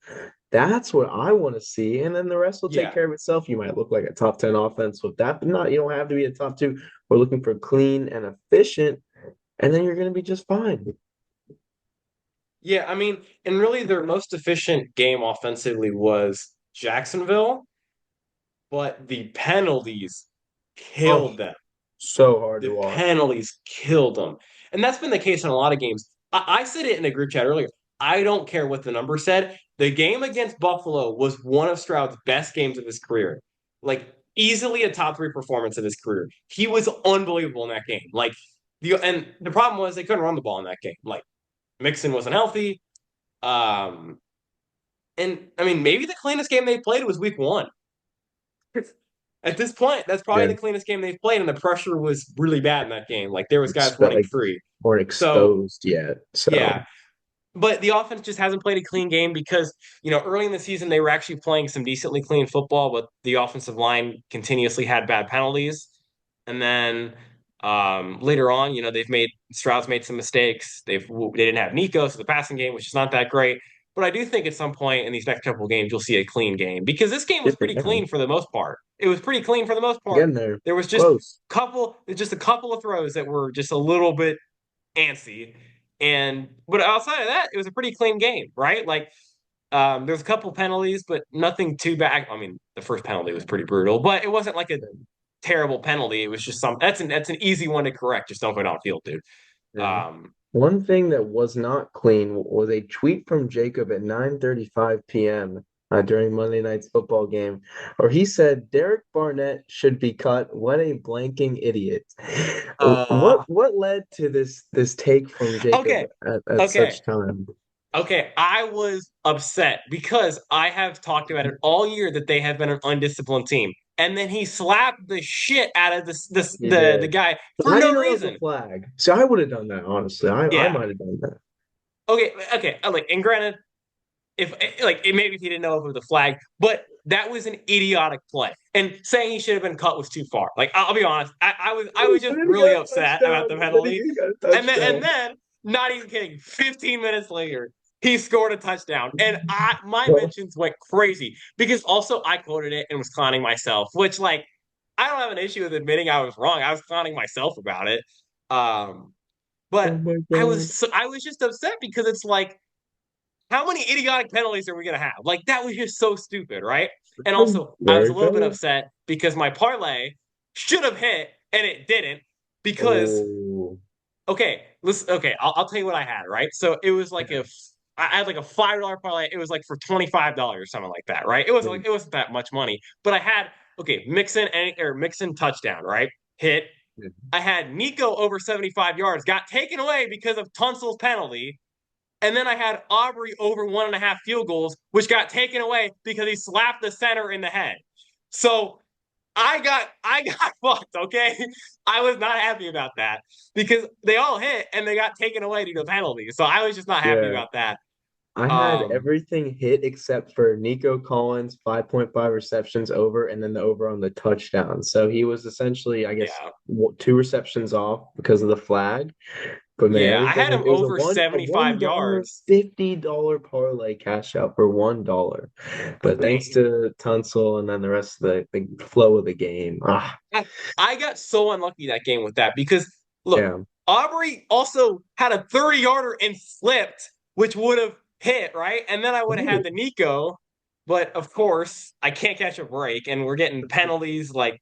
Speaker 2: That's what I want to see. And then the rest will take
Speaker 1: yeah.
Speaker 2: care of itself. You might look like a top 10 offense with that, but not, you don't have to be a top two. We're looking for clean and efficient, and then you're going to be just fine.
Speaker 1: Yeah, I mean, and really their most efficient game offensively was Jacksonville, but the penalties
Speaker 2: Oh,
Speaker 1: killed them.
Speaker 2: so hard
Speaker 1: The
Speaker 2: to watch.
Speaker 1: penalties killed them. And that's been the case in a lot of games. I said it in a group chat earlier. I don't care what the number said. The game against Buffalo was one of Stroud's best games of his career. Like easily a top three performance of his career. He was unbelievable in that game. The problem was they couldn't run the ball in that game. Like Mixon wasn't healthy. Um, and I mean maybe the cleanest game they played was week one. At this point, that's probably
Speaker 2: Yeah,
Speaker 1: the cleanest game they've played, and the pressure was really bad in that game. Like there was guys
Speaker 2: but
Speaker 1: running
Speaker 2: like
Speaker 1: free.
Speaker 2: weren't
Speaker 1: So
Speaker 2: exposed yet. So
Speaker 1: yeah, but the offense just hasn't played a clean game because, early in the season they were actually playing some decently clean football, but the offensive line continuously had bad penalties. And then later on, they've made Stroud's made some mistakes. They didn't have Nico, so the passing game, which is not that great. But I do think at some point in these next couple of games, you'll see a clean game because this game was pretty
Speaker 2: yeah,
Speaker 1: clean for the most part. It was pretty clean for the most part.
Speaker 2: getting there,
Speaker 1: There was
Speaker 2: close.
Speaker 1: just a couple of throws that were just a little bit antsy. But outside of that, it was a pretty clean game, right? Like there's a couple penalties, but nothing too bad. I mean, the first penalty was pretty brutal, but it wasn't like a terrible penalty. It was just that's an easy one to correct. Just don't go downfield, dude.
Speaker 2: Yeah.
Speaker 1: Um,
Speaker 2: One thing that was not clean was a tweet from Jacob at 9:35 p.m. During Monday night's football game, where he said Derek Barnett should be cut. What a blanking idiot! What
Speaker 1: uh,
Speaker 2: what led to this take from Jacob
Speaker 1: okay,
Speaker 2: at
Speaker 1: okay.
Speaker 2: such time?
Speaker 1: Okay, I was upset because I have talked about it all year that they have been an undisciplined team. And then he slapped the shit out of
Speaker 2: You did.
Speaker 1: the guy
Speaker 2: So
Speaker 1: for
Speaker 2: how do you
Speaker 1: no
Speaker 2: know that was a
Speaker 1: reason.
Speaker 2: flag? So I would have done that, honestly. I
Speaker 1: Yeah.
Speaker 2: might have done that.
Speaker 1: Okay, okay. Like, and granted, if like it maybe if he didn't know if it was a flag, but that was an idiotic play. And saying he should have been cut was too far. Like I'll be honest, I was
Speaker 2: But
Speaker 1: just
Speaker 2: then he
Speaker 1: really
Speaker 2: got a
Speaker 1: upset about
Speaker 2: touchdown.
Speaker 1: the
Speaker 2: But then
Speaker 1: penalty.
Speaker 2: he got a
Speaker 1: And
Speaker 2: touchdown.
Speaker 1: then, not even kidding, 15 minutes later, he scored a touchdown. And my
Speaker 2: Well,
Speaker 1: mentions went crazy because also I quoted it and was clowning myself, which like I don't have an issue with admitting I was wrong. I was clowning myself about it. Um,
Speaker 2: oh
Speaker 1: but
Speaker 2: my God.
Speaker 1: I was just upset because it's like how many idiotic penalties are we gonna have? Like that was just so stupid, right? And also, I was a
Speaker 2: Very
Speaker 1: little bit
Speaker 2: valid.
Speaker 1: upset because my parlay should have hit and it didn't because
Speaker 2: Oh,
Speaker 1: okay, listen, okay, I'll tell you what I had, right? So it was like
Speaker 2: yeah.
Speaker 1: if I had like a $5 parlay, it was like for $25 or something like that, right? It was like it wasn't that much money, but I had okay, Mixon touchdown, right? Hit.
Speaker 2: Yeah.
Speaker 1: I had Nico over 75 yards, got taken away because of Tunsil's penalty. And then I had Aubrey over 1.5 field goals, which got taken away because he slapped the center in the head. So I got fucked, okay? I was not happy about that because they all hit and they got taken away due to penalties. So I was just not happy
Speaker 2: Yeah.
Speaker 1: about that.
Speaker 2: I had
Speaker 1: Um,
Speaker 2: everything hit except for Nico Collins, 5.5 receptions over, and then the over on the touchdown. So he was essentially, I guess,
Speaker 1: yeah.
Speaker 2: two receptions off because of the flag. But man,
Speaker 1: Yeah, I had
Speaker 2: everything
Speaker 1: him
Speaker 2: it was a
Speaker 1: over
Speaker 2: one
Speaker 1: 75
Speaker 2: dollar
Speaker 1: yards.
Speaker 2: $50 parlay cash out for $1.
Speaker 1: I
Speaker 2: But thanks
Speaker 1: mean,
Speaker 2: to Tunsil and then the rest of the flow of the game.
Speaker 1: I got so unlucky that game with that because look,
Speaker 2: Yeah.
Speaker 1: Aubrey also had a 30-yarder and slipped, which would have hit, right? And then I would have had the Nico, but of course, I can't catch a break and we're getting penalties like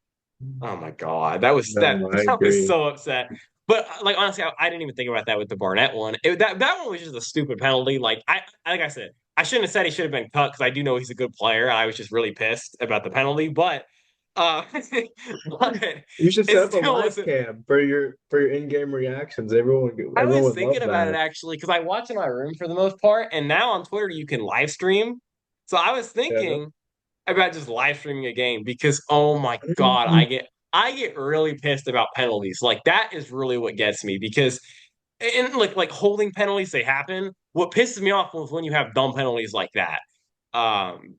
Speaker 1: oh my god, that was that
Speaker 2: No, I
Speaker 1: that was
Speaker 2: agree.
Speaker 1: so upset. But like honestly, I didn't even think about that with the Barnett one. That one was just a stupid penalty. Like I said, I shouldn't have said he should have been cut because I do know he's a good player. I was just really pissed about the penalty, uh, but
Speaker 2: You should
Speaker 1: it
Speaker 2: set up a
Speaker 1: still
Speaker 2: live
Speaker 1: was.
Speaker 2: cam for your in-game reactions.
Speaker 1: I
Speaker 2: Everyone
Speaker 1: was
Speaker 2: would
Speaker 1: thinking
Speaker 2: love
Speaker 1: about it
Speaker 2: that.
Speaker 1: actually because I watch in my room for the most part, and now on Twitter you can live stream. So I was
Speaker 2: Yeah.
Speaker 1: thinking about just live streaming a game because oh my god, I get really pissed about penalties. Like that is really what gets me because and like holding penalties they happen. What pisses me off was when you have dumb penalties like that. Um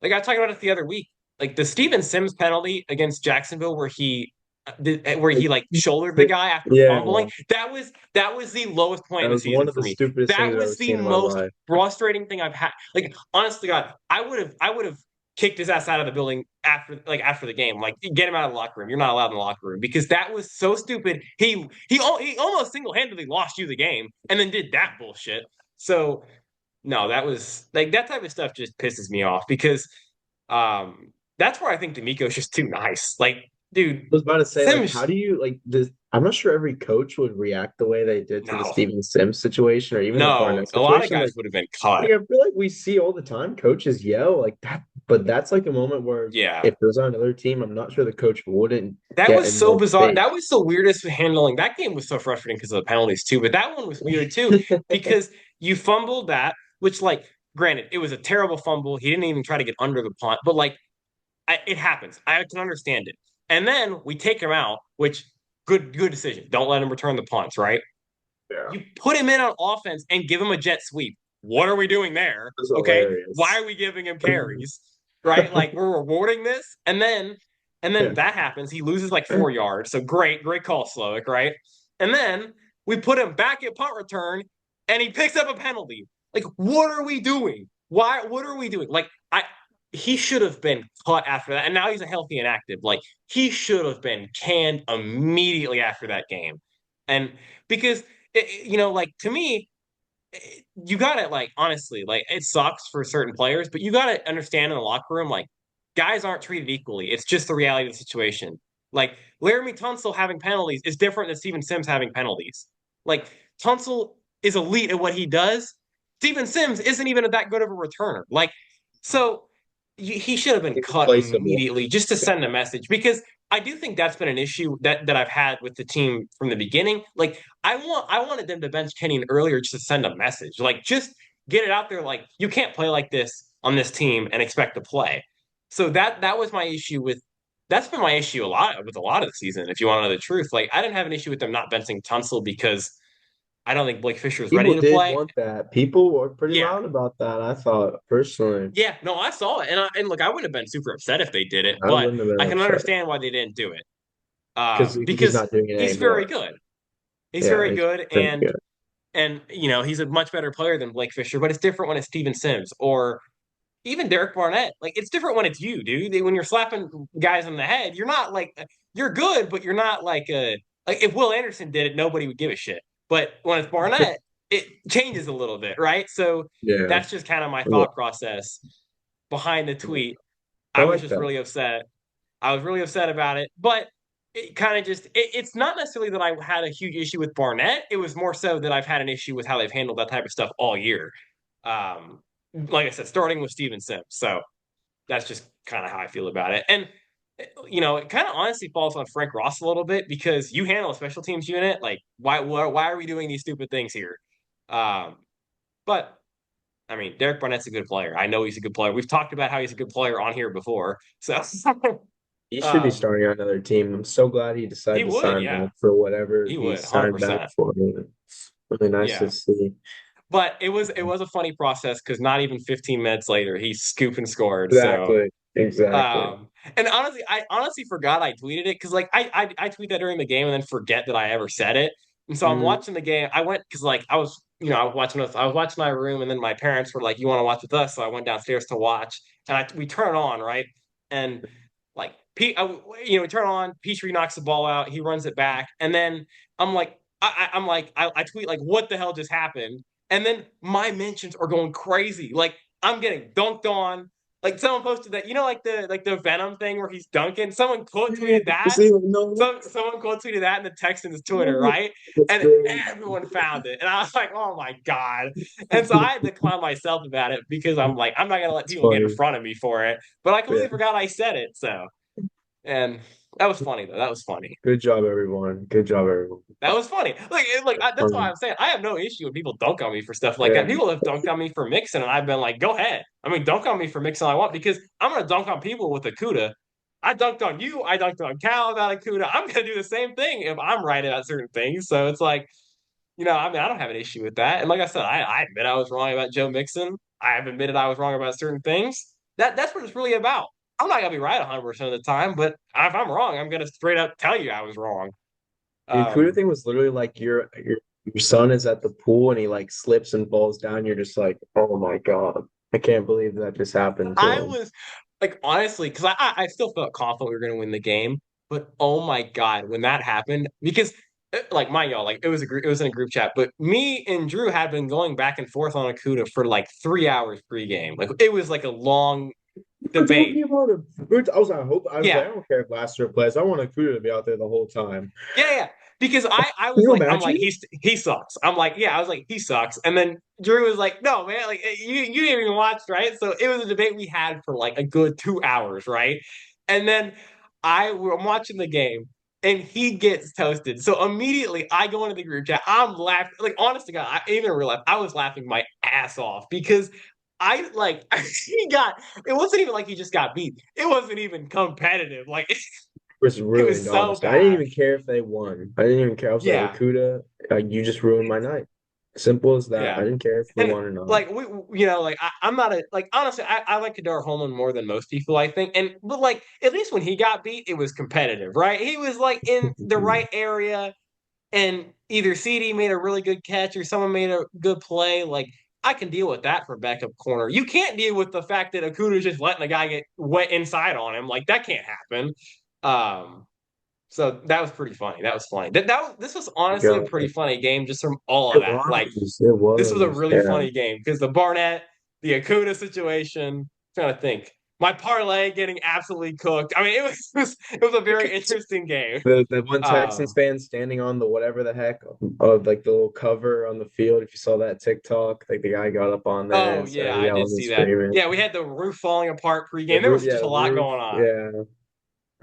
Speaker 1: like I talked about it the other week. Like the Steven Sims penalty against Jacksonville where he like shouldered the guy after
Speaker 2: Yeah,
Speaker 1: fumbling. That was the lowest point
Speaker 2: that
Speaker 1: in the
Speaker 2: was one
Speaker 1: season
Speaker 2: of
Speaker 1: for
Speaker 2: the
Speaker 1: me.
Speaker 2: stupidest things
Speaker 1: That
Speaker 2: I've ever
Speaker 1: was the
Speaker 2: seen in my
Speaker 1: most
Speaker 2: life.
Speaker 1: frustrating thing I've had. Like honestly, God, I would have kicked his ass out of the building after the game. Like get him out of the locker room. You're not allowed in the locker room because that was so stupid. He almost single handedly lost you the game and then did that bullshit. So no, that was like that type of stuff just pisses me off because that's where I think D'Amico's just too nice. Like, dude,
Speaker 2: I was about to say, like, how
Speaker 1: Sims,
Speaker 2: do you like this? I'm not sure every coach would react the way they did to the
Speaker 1: no,
Speaker 2: Steven Sims situation or even the
Speaker 1: no,
Speaker 2: Barnett
Speaker 1: a lot of
Speaker 2: situation.
Speaker 1: guys would have been cut.
Speaker 2: Like I feel like we see all the time coaches yell like that, but that's like a moment where
Speaker 1: Yeah.
Speaker 2: if there's on another team, I'm not sure the coach wouldn't
Speaker 1: That
Speaker 2: get
Speaker 1: was
Speaker 2: in
Speaker 1: so
Speaker 2: their
Speaker 1: bizarre.
Speaker 2: face.
Speaker 1: That was the weirdest handling. That game was so frustrating because of the penalties too. But that one was weird too because you fumbled that, which like, granted, it was a terrible fumble. He didn't even try to get under the punt, but like it happens. I can understand it. And then we take him out, which good decision. Don't let him return the punts, right?
Speaker 2: Yeah.
Speaker 1: You put him in on offense and give him a jet sweep. What are we doing there?
Speaker 2: It was
Speaker 1: Okay. Why
Speaker 2: hilarious.
Speaker 1: are we giving him carries? Right? Like we're rewarding this. And then
Speaker 2: Yeah.
Speaker 1: that happens. He loses like 4 yards. So great call, Slowick, right? And then we put him back at punt return and he picks up a penalty. Like, what are we doing? What are we doing? Like, he should have been cut after that. And now he's a healthy and active. Like, he should have been canned immediately after that game. And because like to me, you got to like honestly, like it sucks for certain players, but you got to understand in the locker room, like guys aren't treated equally. It's just the reality of the situation. Like Laramie Tunsil having penalties is different than Steven Sims having penalties. Like Tunsil is elite at what he does. Steven Sims isn't even that good of a returner. Like so, he should have been cut
Speaker 2: Irreplaceable.
Speaker 1: immediately just to send a message because I do think that's been an issue that I've had with the team from the beginning. Like I wanted them to bench Kenny earlier just to send a message. Like just get it out there like you can't play like this on this team and expect to play. So that was my issue with that's been my issue a lot with a lot of the season, if you want to know the truth. Like I didn't have an issue with them not benching Tunsil because I don't think Blake Fisher is ready
Speaker 2: People
Speaker 1: to
Speaker 2: did
Speaker 1: play.
Speaker 2: want that. People were pretty
Speaker 1: Yeah.
Speaker 2: loud about that, I thought, personally.
Speaker 1: Yeah, no, I saw it, and look, I wouldn't have been super upset if they did it,
Speaker 2: I
Speaker 1: but
Speaker 2: wouldn't have been
Speaker 1: I can
Speaker 2: upset
Speaker 1: understand why they didn't do it.
Speaker 2: because he's
Speaker 1: Because
Speaker 2: not doing it
Speaker 1: he's very
Speaker 2: anymore.
Speaker 1: good. He's
Speaker 2: Yeah,
Speaker 1: very
Speaker 2: he's
Speaker 1: good,
Speaker 2: pretty good.
Speaker 1: and he's a much better player than Blake Fisher, but it's different when it's Steven Sims or even Derek Barnett. Like it's different when it's you, dude. When you're slapping guys on the head, you're not like you're good, but you're not like if Will Anderson did it, nobody would give a shit. But when it's Barnett, it changes a little bit, right? So
Speaker 2: Yeah,
Speaker 1: that's just kind of my
Speaker 2: I li-
Speaker 1: thought process behind the tweet.
Speaker 2: I
Speaker 1: I was
Speaker 2: like
Speaker 1: just
Speaker 2: that.
Speaker 1: really upset. I was really upset about it, but it kind of it's not necessarily that I had a huge issue with Barnett. It was more so that I've had an issue with how they've handled that type of stuff all year. Like I said, starting with Steven Sims. So that's just kind of how I feel about it. And it kind of honestly falls on Frank Ross a little bit because you handle a special teams unit. Like, why are we doing these stupid things here? Um, but I mean, Derek Barnett's a good player. I know he's a good player. We've talked about how he's a good player on here before. So
Speaker 2: He should be
Speaker 1: um,
Speaker 2: starting on another team. I'm so glad he
Speaker 1: he
Speaker 2: decided to
Speaker 1: would,
Speaker 2: sign
Speaker 1: yeah,
Speaker 2: back for whatever
Speaker 1: he
Speaker 2: he
Speaker 1: would,
Speaker 2: signed back
Speaker 1: 100%.
Speaker 2: for. It's really nice to
Speaker 1: Yeah.
Speaker 2: see.
Speaker 1: But it was a funny process because not even 15 minutes later, he scooped and scored. So
Speaker 2: Exactly. Exactly.
Speaker 1: and honestly, I honestly forgot I tweeted it because like I tweet that during the game and then forget that I ever said it. And so I'm
Speaker 2: Mhm.
Speaker 1: watching the game. I went because like I was watching my room, and then my parents were like, "You want to watch with us?" So I went downstairs to watch, and we turn it on right, and like we turn it on. Petrie knocks the ball out. He runs it back, and then I'm like, I tweet like, "What the hell just happened?" And then my mentions are going crazy. Like I'm getting dunked on. Like someone posted that, like the Venom thing where he's dunking. Someone quote
Speaker 2: Yeah,
Speaker 1: tweeted that.
Speaker 2: see, no,
Speaker 1: Someone quote tweeted that in the Texans Twitter,
Speaker 2: no,
Speaker 1: right?
Speaker 2: that's
Speaker 1: And
Speaker 2: great.
Speaker 1: everyone found it. And I was like, oh my God. And so I had to clown myself about it because I'm like, I'm not gonna let
Speaker 2: It's
Speaker 1: people get in
Speaker 2: funny.
Speaker 1: front of me for it. But I
Speaker 2: Yeah.
Speaker 1: completely forgot I said it. So and that was funny though. That was funny.
Speaker 2: Good job, everyone. Good job, everyone.
Speaker 1: That was funny. That's why
Speaker 2: Funny.
Speaker 1: I'm saying I have no issue when people dunk on me for stuff like that.
Speaker 2: Yeah.
Speaker 1: People have dunked on me for mixing, and I've been like, go ahead. I mean, dunk on me for mixing all I want because I'm gonna dunk on people with a CUDA. I dunked on you. I dunked on Cal about a CUDA. I'm gonna do the same thing if I'm right about certain things. So it's like, I mean, I don't have an issue with that. And like I said, I admit I was wrong about Joe Mixon. I have admitted I was wrong about certain things. That's what it's really about. I'm not gonna be right 100% of the time, but if I'm wrong, I'm gonna straight up tell you I was wrong.
Speaker 2: The Akuda
Speaker 1: Um,
Speaker 2: thing was literally like your son is at the pool and he like slips and falls down. You're just like, oh my God. I can't believe that just happened to
Speaker 1: I
Speaker 2: him.
Speaker 1: was like honestly, because I still felt confident we were gonna win the game, but oh my god, when that happened, because like my y'all, like it was in a group chat, but me and Drew had been going back and forth on Akuda for like 3 hours pre-game. Like it was like a long
Speaker 2: We were
Speaker 1: debate.
Speaker 2: talking about it. I was like,
Speaker 1: Yeah,
Speaker 2: I don't care if Lester plays. I want Akuda to be out there the whole time.
Speaker 1: yeah. Because I
Speaker 2: Can
Speaker 1: was
Speaker 2: you
Speaker 1: like, I'm like,
Speaker 2: imagine?
Speaker 1: he sucks. I'm like, yeah, I was like, he sucks. And then Drew was like, no, man, like you didn't even watch, right? So it was a debate we had for like a good 2 hours, right? And then I'm watching the game and he gets toasted. So immediately I go into the group chat. I'm laughing, like honest to God, I even real life, I was laughing my ass off because I like he got it wasn't even like he just got beat. It wasn't even competitive. Like
Speaker 2: Was
Speaker 1: it was
Speaker 2: ruined,
Speaker 1: so
Speaker 2: honestly. I didn't
Speaker 1: bad.
Speaker 2: even care if they won. I didn't even care. I was like,
Speaker 1: Yeah.
Speaker 2: Okuda, you just ruined my night. Simple as that. I
Speaker 1: Yeah.
Speaker 2: didn't care if we
Speaker 1: And
Speaker 2: won or not.
Speaker 1: like you know, like I'm not a like honestly, I like Kadar Holman more than most people, I think. And but like at least when he got beat, it was competitive, right? He was like in the right area, and either CD made a really good catch or someone made a good play. Like I can deal with that for backup corner. You can't deal with the fact that Akuna's just letting the guy get wet inside on him. Like that can't happen. Um, so that was pretty funny. That was funny. This was honestly a
Speaker 2: God,
Speaker 1: pretty funny game just from all of
Speaker 2: it
Speaker 1: that. Like
Speaker 2: was. It
Speaker 1: this was a
Speaker 2: was.
Speaker 1: really
Speaker 2: Yeah.
Speaker 1: funny game because the Barnett, the Acuna situation. I'm trying to think. My parlay getting absolutely cooked. I mean, it was a very interesting game.
Speaker 2: The one Texans
Speaker 1: Um,
Speaker 2: fan standing on the whatever the heck of like the little cover on the field. If you saw that TikTok, like the guy got up on there
Speaker 1: oh
Speaker 2: and
Speaker 1: yeah,
Speaker 2: started
Speaker 1: I did
Speaker 2: yelling and
Speaker 1: see that.
Speaker 2: screaming.
Speaker 1: Yeah, we had the roof falling apart pregame. There was
Speaker 2: Yeah,
Speaker 1: just a
Speaker 2: the
Speaker 1: lot
Speaker 2: roof.
Speaker 1: going on.
Speaker 2: Yeah.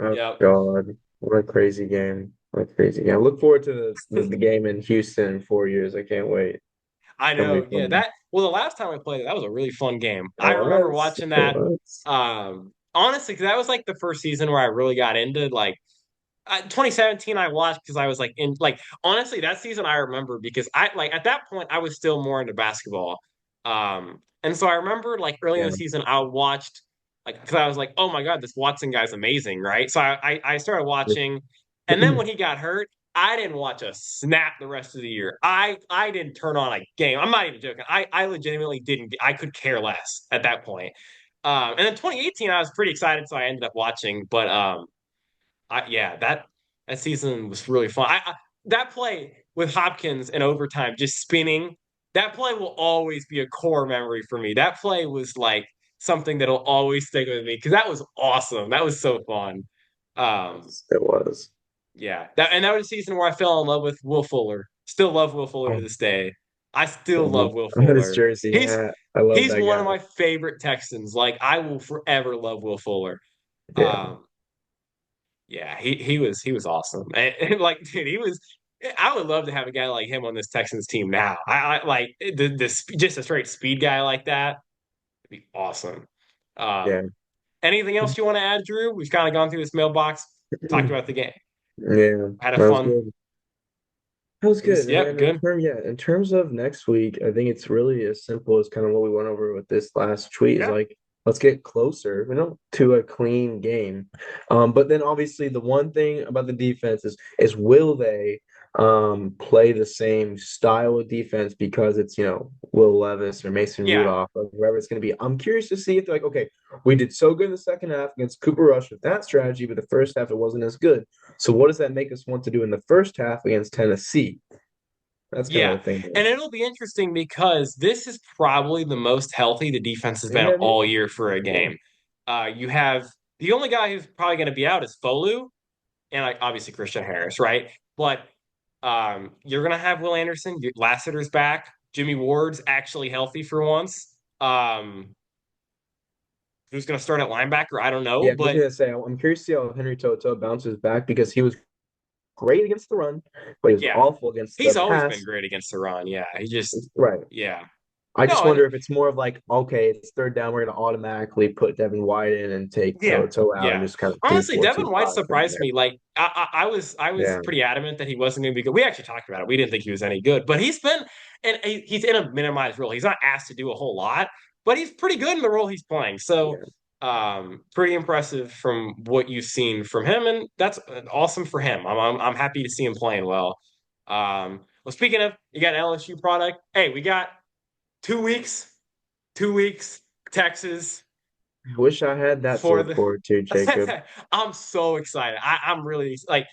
Speaker 2: Oh
Speaker 1: Yep.
Speaker 2: God, what a crazy game! What a crazy game! I look forward to the game in Houston in 4 years. I can't wait.
Speaker 1: I
Speaker 2: It's gonna be
Speaker 1: know. Yeah,
Speaker 2: fun.
Speaker 1: that well, the last time I played it, that was a really fun game.
Speaker 2: It
Speaker 1: I remember
Speaker 2: was.
Speaker 1: watching
Speaker 2: It
Speaker 1: that.
Speaker 2: was.
Speaker 1: Honestly, because that was like the first season where I really got into like 2017 I watched because I was like in like honestly that season I remember because I like at that point I was still more into basketball. And so I remember like early in
Speaker 2: Yeah.
Speaker 1: the season I watched like because I was like, oh my God, this Watson guy's amazing, right? So I started watching, and then when he got hurt, I didn't watch a snap the rest of the year. I didn't turn on a game. I'm not even joking. I legitimately didn't. I could care less at that point. And then 2018 I was pretty excited, so I ended up watching, but yeah, that season was really fun. That play with Hopkins in overtime, just spinning, that play will always be a core memory for me. That play was like something that'll always stick with me because that was awesome. That was so fun. Um,
Speaker 2: It was.
Speaker 1: yeah, that was a season where I fell in love with Will Fuller. Still love Will Fuller to
Speaker 2: Oh,
Speaker 1: this day. I still love
Speaker 2: mhm.
Speaker 1: Will
Speaker 2: I had his
Speaker 1: Fuller.
Speaker 2: jersey
Speaker 1: He's
Speaker 2: hat. I love
Speaker 1: he's
Speaker 2: that
Speaker 1: one of
Speaker 2: guy.
Speaker 1: my favorite Texans. Like I will forever love Will Fuller.
Speaker 2: Yeah.
Speaker 1: Um, yeah, he was awesome. And, like, dude, he was. I would love to have a guy like him on this Texans team now. I like just a straight speed guy like that. It'd be awesome.
Speaker 2: Yeah.
Speaker 1: Anything else you want to add, Drew? We've kind of gone through this mailbox, talked about the game,
Speaker 2: Yeah.
Speaker 1: had a
Speaker 2: That was
Speaker 1: fun.
Speaker 2: good. That was
Speaker 1: It was
Speaker 2: good. And
Speaker 1: yep,
Speaker 2: then in
Speaker 1: good.
Speaker 2: term, yeah, in terms of next week, I think it's really as simple as kind of what we went over with this last tweet is
Speaker 1: Yeah,
Speaker 2: like, let's get closer, to a clean game. But then obviously the one thing about the defense is will they play the same style of defense because it's, Will Levis or Mason
Speaker 1: yeah,
Speaker 2: Rudolph or whoever it's gonna be. I'm curious to see if they're like, okay, we did so good in the second half against Cooper Rush with that strategy, but the first half it wasn't as good. So what does that make us want to do in the first half against Tennessee? That's kind of
Speaker 1: yeah.
Speaker 2: the thing.
Speaker 1: And it'll be interesting because this is probably the most healthy the defense has been
Speaker 2: Yeah,
Speaker 1: all year for a
Speaker 2: yeah,
Speaker 1: game. You have the only guy who's probably going to be out is Folu, and like obviously Christian Harris, right? But you're gonna have Will Anderson, Lassiter's back, Jimmy Ward's actually healthy for once. Who's gonna start at linebacker? I don't know,
Speaker 2: yeah. I was
Speaker 1: but
Speaker 2: gonna say I'm curious to see how Henry Toto bounces back because he was great against the run, but he was
Speaker 1: yeah,
Speaker 2: awful against the
Speaker 1: he's always been
Speaker 2: pass.
Speaker 1: great against the run. Yeah, he just
Speaker 2: Right.
Speaker 1: yeah.
Speaker 2: I just
Speaker 1: No, and
Speaker 2: wonder if it's more of like, okay, it's third down, we're gonna automatically put Devin White in and take
Speaker 1: yeah,
Speaker 2: Toto out and
Speaker 1: yeah.
Speaker 2: just kind of do
Speaker 1: Honestly,
Speaker 2: four two
Speaker 1: Devin White
Speaker 2: five from
Speaker 1: surprised
Speaker 2: there.
Speaker 1: me. Like I was
Speaker 2: Yeah,
Speaker 1: pretty adamant that he wasn't going to be good. We actually talked about it. We didn't think he was any good, but he's been and he's in a minimized role. He's not asked to do a whole lot, but he's pretty good in the role he's playing. So,
Speaker 2: yeah.
Speaker 1: pretty impressive from what you've seen from him, and that's awesome for him. I'm happy to see him playing well. Well, speaking of, you got an LSU product. Hey, we got 2 weeks, 2 weeks, Texas
Speaker 2: I wish I had that to
Speaker 1: for
Speaker 2: look
Speaker 1: the
Speaker 2: forward to, Jacob.
Speaker 1: I'm so excited. I'm really like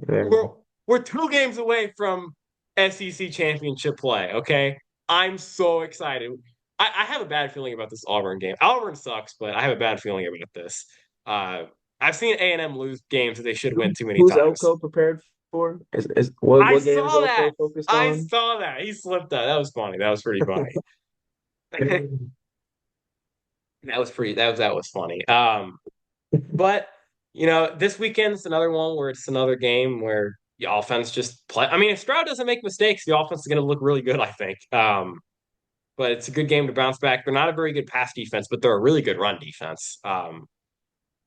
Speaker 2: Yeah.
Speaker 1: we're we're 2 games away from SEC championship play. Okay, I'm so excited. I have a bad feeling about this Auburn game. Auburn sucks, but I have a bad feeling about this. Uh, I've seen A&M lose games that they should win too many
Speaker 2: Who's
Speaker 1: times.
Speaker 2: Elko prepared for? Is what
Speaker 1: I
Speaker 2: what game is
Speaker 1: saw that.
Speaker 2: Elko focused
Speaker 1: I
Speaker 2: on?
Speaker 1: saw that. He slipped up. That was funny. That was pretty funny. That was funny. But this weekend's another one where it's another game where the offense just play. I mean, if Stroud doesn't make mistakes, the offense is going to look really good, I think. but it's a good game to bounce back. They're not a very good pass defense, but they're a really good run defense.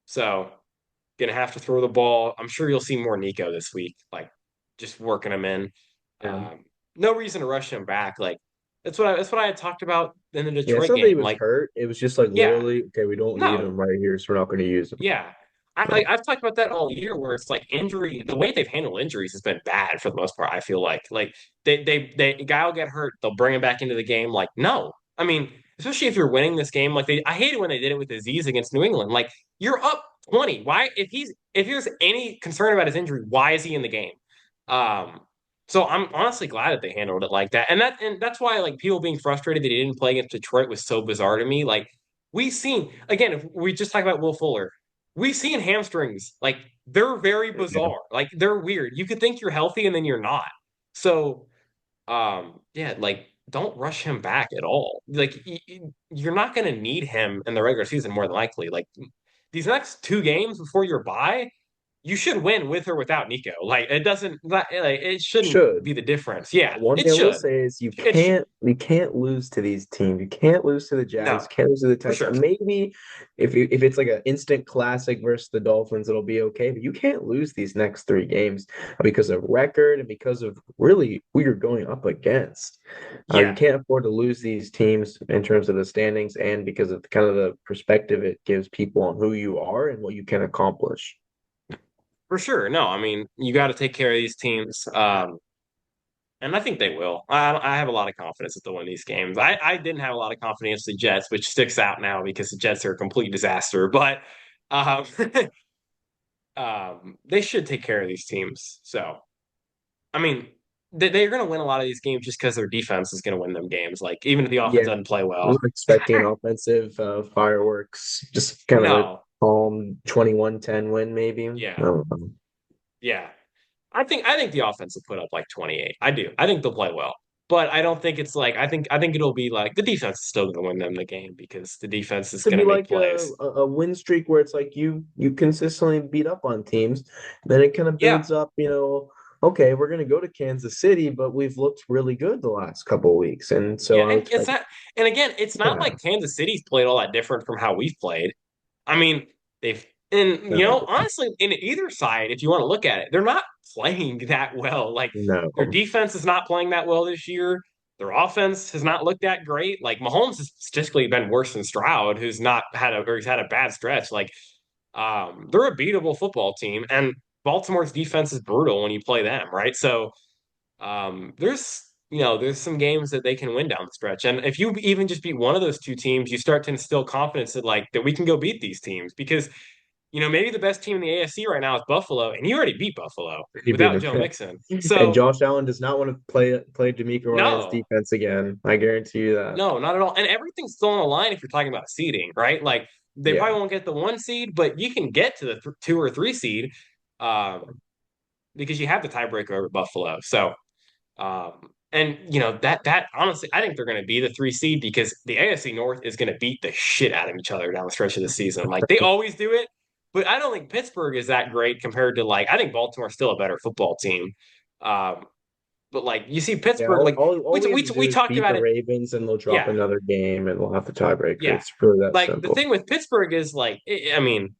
Speaker 1: So gonna have to throw the ball. I'm sure you'll see more Nico this week, like just working him in.
Speaker 2: Yeah.
Speaker 1: No reason to rush him back. Like that's what I had talked about in the
Speaker 2: Yeah, it's
Speaker 1: Detroit
Speaker 2: not that he
Speaker 1: game.
Speaker 2: was
Speaker 1: Like,
Speaker 2: hurt. It was just like
Speaker 1: yeah,
Speaker 2: literally, okay, we don't need
Speaker 1: no,
Speaker 2: him right here, so we're not going to use him.
Speaker 1: yeah.
Speaker 2: So,
Speaker 1: I've talked about that all year where it's like injury, the way they've handled injuries has been bad for the most part. I feel like they a guy will get hurt, they'll bring him back into the game. Like, no. I mean, especially if you're winning this game, like I hated when they did it with Aziz against New England. Like, you're up 20. Why if there's any concern about his injury, why is he in the game? Um, so I'm honestly glad that they handled it like that. And that's why like people being frustrated that he didn't play against Detroit was so bizarre to me. Like we've seen again, if we just talk about Will Fuller, we've seen hamstrings. Like they're very
Speaker 2: yeah,
Speaker 1: bizarre. Like they're weird. You could think you're healthy and then you're not. So yeah, like don't rush him back at all. Like you're not going to need him in the regular season more than likely. Like these next two games before your bye, you should win with or without Nico. Like it doesn't like it shouldn't
Speaker 2: should.
Speaker 1: be the difference. Yeah,
Speaker 2: One
Speaker 1: it
Speaker 2: thing I will
Speaker 1: should.
Speaker 2: say is
Speaker 1: It should.
Speaker 2: you can't lose to these teams. You can't lose to the Jags.
Speaker 1: No,
Speaker 2: You can't lose to the
Speaker 1: for
Speaker 2: Texans.
Speaker 1: sure.
Speaker 2: Maybe if it's like an instant classic versus the Dolphins, it'll be okay. But you can't lose these next three games because of record and because of really who you're going up against. You
Speaker 1: Yeah,
Speaker 2: can't afford to lose these teams in terms of the standings and because of kind of the perspective it gives people on who you are and what you can accomplish.
Speaker 1: for sure. No, I mean you got to take care of these teams. And I think they will. I have a lot of confidence that they'll win these games. I didn't have a lot of confidence in the Jets, which sticks out now because the Jets are a complete disaster. But um, they should take care of these teams. So, I mean, they're going to win a lot of these games just because their defense is going to win them games. Like, even if the offense
Speaker 2: Yeah,
Speaker 1: doesn't play
Speaker 2: I
Speaker 1: well.
Speaker 2: was expecting offensive fireworks, just kind of a
Speaker 1: No.
Speaker 2: calm 21-10 win, maybe. I
Speaker 1: Yeah.
Speaker 2: don't know.
Speaker 1: Yeah. I think the offense will put up like 28. I do. I think they'll play well. But I don't think it's like I think it'll be like the defense is still going to win them the game because the defense is
Speaker 2: Could
Speaker 1: going
Speaker 2: be
Speaker 1: to make
Speaker 2: like
Speaker 1: plays.
Speaker 2: a win streak where it's like you consistently beat up on teams, then it kind of
Speaker 1: Yeah.
Speaker 2: builds up, okay, we're gonna go to Kansas City, but we've looked really good the last couple of weeks. And so
Speaker 1: Yeah,
Speaker 2: I
Speaker 1: and
Speaker 2: was
Speaker 1: it's
Speaker 2: like,
Speaker 1: not and again, it's not
Speaker 2: yeah,
Speaker 1: like Kansas City's played all that different from how we've played. I mean, they've and
Speaker 2: no,
Speaker 1: honestly, in either side, if you want to look at it, they're not playing that well. Like their
Speaker 2: no,
Speaker 1: defense is not playing that well this year. Their offense has not looked that great. Like Mahomes has statistically been worse than Stroud, who's not had a or he's had a bad stretch. Like they're a beatable football team, and Baltimore's defense is brutal when you play them, right? So there's some games that they can win down the stretch, and if you even just beat one of those two teams, you start to instill confidence that like that we can go beat these teams because maybe the best team in the AFC right now is Buffalo, and you already beat Buffalo
Speaker 2: he beat
Speaker 1: without
Speaker 2: him.
Speaker 1: Joe Mixon.
Speaker 2: And
Speaker 1: So
Speaker 2: Josh Allen does not want to play D'Amico Ryan's
Speaker 1: no,
Speaker 2: defense again. I guarantee you that.
Speaker 1: no, not at all. And everything's still on the line if you're talking about seeding, right? Like they
Speaker 2: Yeah.
Speaker 1: probably won't get the one seed, but you can get to the two or three seed um, because you have the tiebreaker over Buffalo. So. And that honestly, I think they're going to be the three seed because the AFC North is going to beat the shit out of each other down the stretch of the season. Like they always do it, but I don't think Pittsburgh is that great compared to like I think Baltimore's still a better football team. Um, but like you see
Speaker 2: Yeah,
Speaker 1: Pittsburgh, like
Speaker 2: all we have to do
Speaker 1: we
Speaker 2: is
Speaker 1: talked
Speaker 2: beat
Speaker 1: about
Speaker 2: the
Speaker 1: it.
Speaker 2: Ravens and they'll drop
Speaker 1: Yeah,
Speaker 2: another game and we'll have the tiebreaker.
Speaker 1: yeah.
Speaker 2: It's really that
Speaker 1: Like the
Speaker 2: simple.
Speaker 1: thing with Pittsburgh is like I mean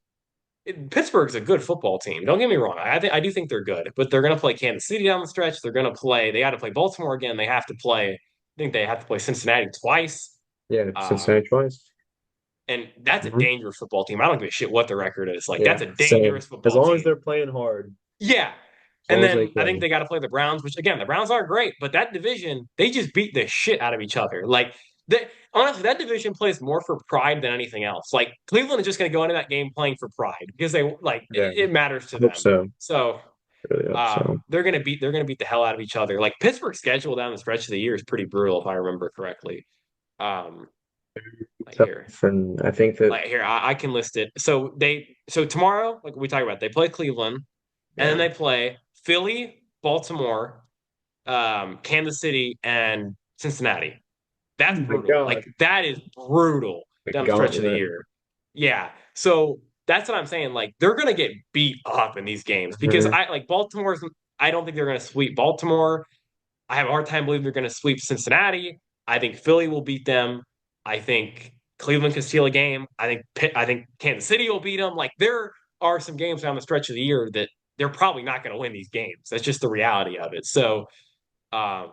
Speaker 1: Pittsburgh's a good football team. Don't get me wrong. I do think they're good, but they're going to play Kansas City down the stretch. They're going to play. They got to play Baltimore again. They have to play. I think they have to play Cincinnati twice.
Speaker 2: Yeah,
Speaker 1: Um,
Speaker 2: Cincinnati twice.
Speaker 1: and that's a
Speaker 2: Hmm.
Speaker 1: dangerous football team. I don't give a shit what the record is. Like that's
Speaker 2: Yeah,
Speaker 1: a
Speaker 2: same.
Speaker 1: dangerous
Speaker 2: As
Speaker 1: football
Speaker 2: long as
Speaker 1: team.
Speaker 2: they're playing hard,
Speaker 1: Yeah.
Speaker 2: as
Speaker 1: And
Speaker 2: long as they
Speaker 1: then I think
Speaker 2: can.
Speaker 1: they got to play the Browns, which again, the Browns aren't great, but that division, they just beat the shit out of each other. Like honestly, that division plays more for pride than anything else. Like Cleveland is just going to go into that game playing for pride because they like
Speaker 2: Yeah,
Speaker 1: it matters to
Speaker 2: I hope
Speaker 1: them.
Speaker 2: so.
Speaker 1: So
Speaker 2: Really hope so.
Speaker 1: they're gonna beat the hell out of each other. Like Pittsburgh's schedule down the stretch of the year is pretty brutal, if I remember correctly. Um, like
Speaker 2: Tough,
Speaker 1: here,
Speaker 2: and I think that
Speaker 1: I can list it. So tomorrow, like we talked about, they play Cleveland, and then
Speaker 2: yeah.
Speaker 1: they play Philly, Baltimore, Kansas City, and Cincinnati.
Speaker 2: Oh
Speaker 1: That's
Speaker 2: my
Speaker 1: brutal.
Speaker 2: God,
Speaker 1: Like that is brutal
Speaker 2: the
Speaker 1: down the stretch of the
Speaker 2: gauntlet.
Speaker 1: year. Yeah. So that's what I'm saying. Like they're gonna get beat up in these games because
Speaker 2: Mhm.
Speaker 1: I like Baltimore's. I don't think they're gonna sweep Baltimore. I have a hard time believing they're gonna sweep Cincinnati. I think Philly will beat them. I think Cleveland can steal a game. I think Kansas City will beat them. Like there are some games down the stretch of the year that they're probably not going to win these games. That's just the reality of it. So uh,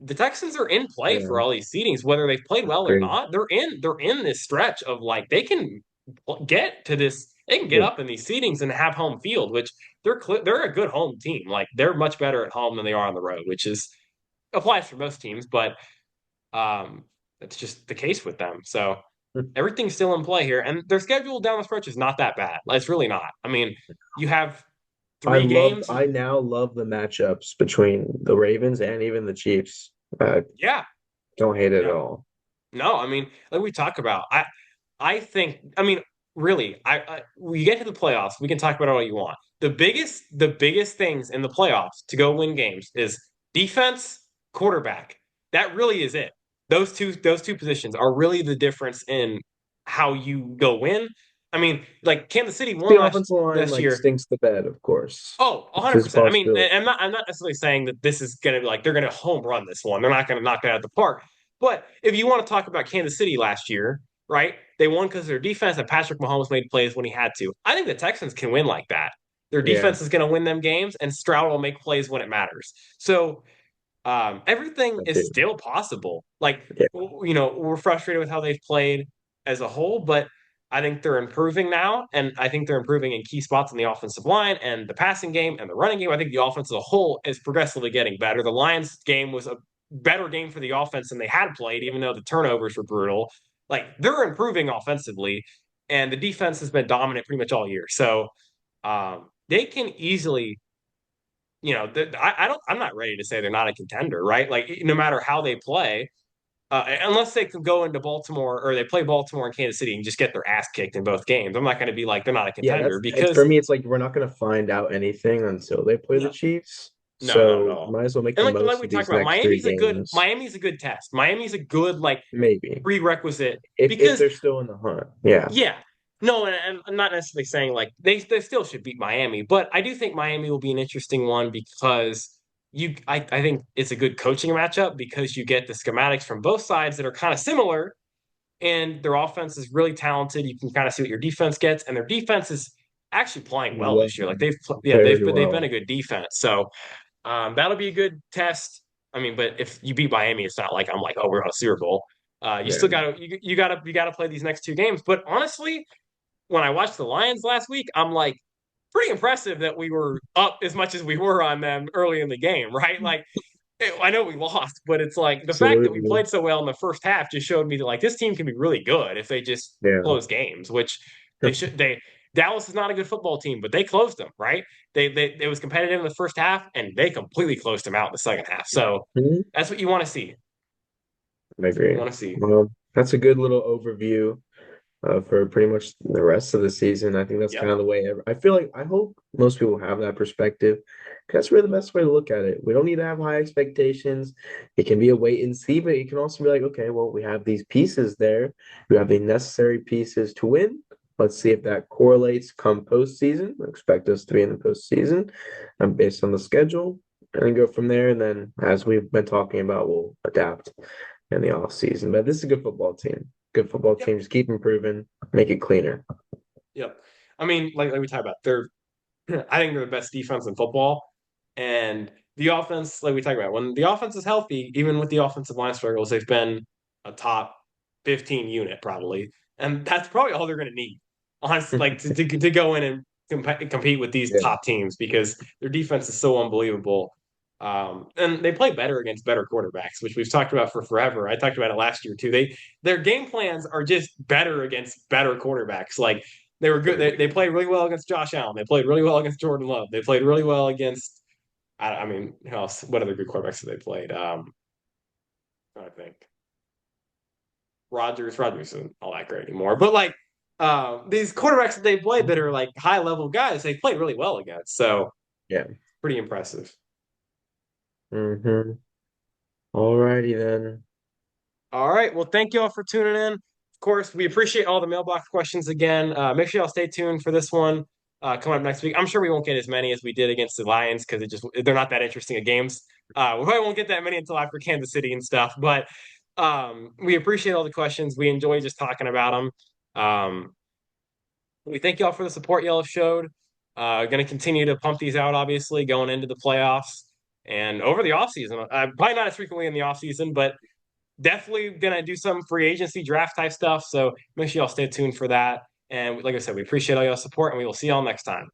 Speaker 1: the Texans are in play
Speaker 2: Yeah,
Speaker 1: for all these seedings, whether they've played
Speaker 2: I
Speaker 1: well or
Speaker 2: agree.
Speaker 1: not. They're in this stretch of like they can get to this. They can get
Speaker 2: Yeah.
Speaker 1: up in these seedings and have home field, which they're a good home team. Like they're much better at home than they are on the road, which is applies for most teams, but um, that's just the case with them. So everything's still in play here, and their schedule down the stretch is not that bad. It's really not. I mean, you have three games.
Speaker 2: I now love the matchups between the Ravens and even the Chiefs. I
Speaker 1: Yeah,
Speaker 2: don't hate it at
Speaker 1: yeah.
Speaker 2: all.
Speaker 1: No, I mean, like we talk about, I think, I mean, really, we get to the playoffs, we can talk about it all you want. The biggest things in the playoffs to go win games is defense, quarterback. That really is it. Those two positions are really the difference in how you go win. I mean, like Kansas City won
Speaker 2: The offensive line
Speaker 1: last
Speaker 2: like
Speaker 1: year.
Speaker 2: stinks the bed, of course.
Speaker 1: Oh,
Speaker 2: It's just a
Speaker 1: 100%. I mean,
Speaker 2: possibility.
Speaker 1: I'm not necessarily saying that this is going to be like they're going to home run this one. They're not going to knock it out of the park. But if you want to talk about Kansas City last year, right? They won because their defense and Patrick Mahomes made plays when he had to. I think the Texans can win like that. Their
Speaker 2: Yeah,
Speaker 1: defense is going to win them games, and Stroud will make plays when it matters. So everything
Speaker 2: I
Speaker 1: is
Speaker 2: do.
Speaker 1: still possible. Like,
Speaker 2: Yeah,
Speaker 1: you know, we're frustrated with how they've played as a whole, but I think they're improving now. And I think they're improving in key spots in the offensive line and the passing game and the running game. I think the offense as a whole is progressively getting better. The Lions game was a better game for the offense than they had played, even though the turnovers were brutal. Like, they're improving offensively, and the defense has been dominant pretty much all year. So, they can easily I don't. I'm not ready to say they're not a contender, right? Like no matter how they play, unless they could go into Baltimore or they play Baltimore and Kansas City and just get their ass kicked in both games. I'm not going to be like they're not a
Speaker 2: yeah.
Speaker 1: contender
Speaker 2: It's for
Speaker 1: because
Speaker 2: me. It's like we're not going to find out anything until they play the
Speaker 1: no,
Speaker 2: Chiefs.
Speaker 1: no, not at
Speaker 2: So
Speaker 1: all.
Speaker 2: might as well make
Speaker 1: And
Speaker 2: the
Speaker 1: like
Speaker 2: most
Speaker 1: we
Speaker 2: of
Speaker 1: talked
Speaker 2: these
Speaker 1: about,
Speaker 2: next three games.
Speaker 1: Miami's a good test. Miami's a good like
Speaker 2: Maybe
Speaker 1: prerequisite
Speaker 2: if
Speaker 1: because
Speaker 2: they're still in the hunt. Yeah,
Speaker 1: yeah. No, and I'm not necessarily saying like they still should beat Miami, but I do think Miami will be an interesting one because I think it's a good coaching matchup because you get the schematics from both sides that are kind of similar and their offense is really talented. You can kind of see what your defense gets, and their defense is actually playing well
Speaker 2: well,
Speaker 1: this year. Like
Speaker 2: very
Speaker 1: they've been a
Speaker 2: well.
Speaker 1: good defense. So that'll be a good test. I mean, but if you beat Miami, it's not like I'm like, oh, we're on a Super Bowl. You
Speaker 2: Yeah,
Speaker 1: still you gotta play these next two games. But honestly, when I watched the Lions last week, I'm like pretty impressive that we were up as much as we were on them early in the game, right? Like I know we lost, but it's like the fact that we
Speaker 2: absolutely.
Speaker 1: played so well in the first half just showed me that like this team can be really good if they just
Speaker 2: Yeah,
Speaker 1: close games, which they should they Dallas is not a good football team, but they closed them, right? They it was competitive in the first half and they completely closed them out in the second half. So
Speaker 2: Mhm.
Speaker 1: that's what you want to see.
Speaker 2: I
Speaker 1: That's what you
Speaker 2: agree.
Speaker 1: want to see.
Speaker 2: Well, that's a good little overview for pretty much the rest of the season. I think that's kind
Speaker 1: Yep.
Speaker 2: of the way I feel like I hope most people have that perspective. 'Cause that's really the best way to look at it. We don't need to have high expectations. It can be a wait and see, but it can also be like, okay, well, we have these pieces there. We have the necessary pieces to win. Let's see if that correlates come postseason. I expect us to be in the postseason based on the schedule and then go from there. And then, as we've been talking about, we'll adapt in the off season. But this is a good football team. Good football
Speaker 1: Yep.
Speaker 2: team. Just keep improving, make it cleaner.
Speaker 1: Yep. I mean, like we talked about, they're I think they're the best defense in football. And the offense, like we talked about, when the offense is healthy, even with the offensive line struggles, they've been a top 15 unit probably. And that's probably all they're going to need, honestly, like to go in and compete with these
Speaker 2: Yeah.
Speaker 1: top teams because their defense is so unbelievable. And they play better against better quarterbacks, which we've talked about for forever. I talked about it last year too. Their game plans are just better against better quarterbacks. Like they were good. They played really well against Josh Allen. They played really well against Jordan Love. They played really well against. I mean, who else? What other good quarterbacks have they played? I think Rodgers isn't all that great anymore. But like these quarterbacks that they played that are like high level guys, they played really well against. So
Speaker 2: Yeah.
Speaker 1: pretty impressive.
Speaker 2: Mm-hmm. All righty then.
Speaker 1: All right. Well, thank you all for tuning in. Of course, we appreciate all the mailbox questions again. Make sure y'all stay tuned for this one coming up next week. I'm sure we won't get as many as we did against the Lions because they're not that interesting of games. We probably won't get that many until after Kansas City and stuff, but we appreciate all the questions. We enjoy just talking about them. We thank y'all for the support y'all have showed. Going to continue to pump these out, obviously, going into the playoffs and over the offseason. Probably not as frequently in the offseason, but definitely going to do some free agency draft type stuff. So make sure y'all stay tuned for that. And like I said, we appreciate all y'all support, and we will see y'all next time.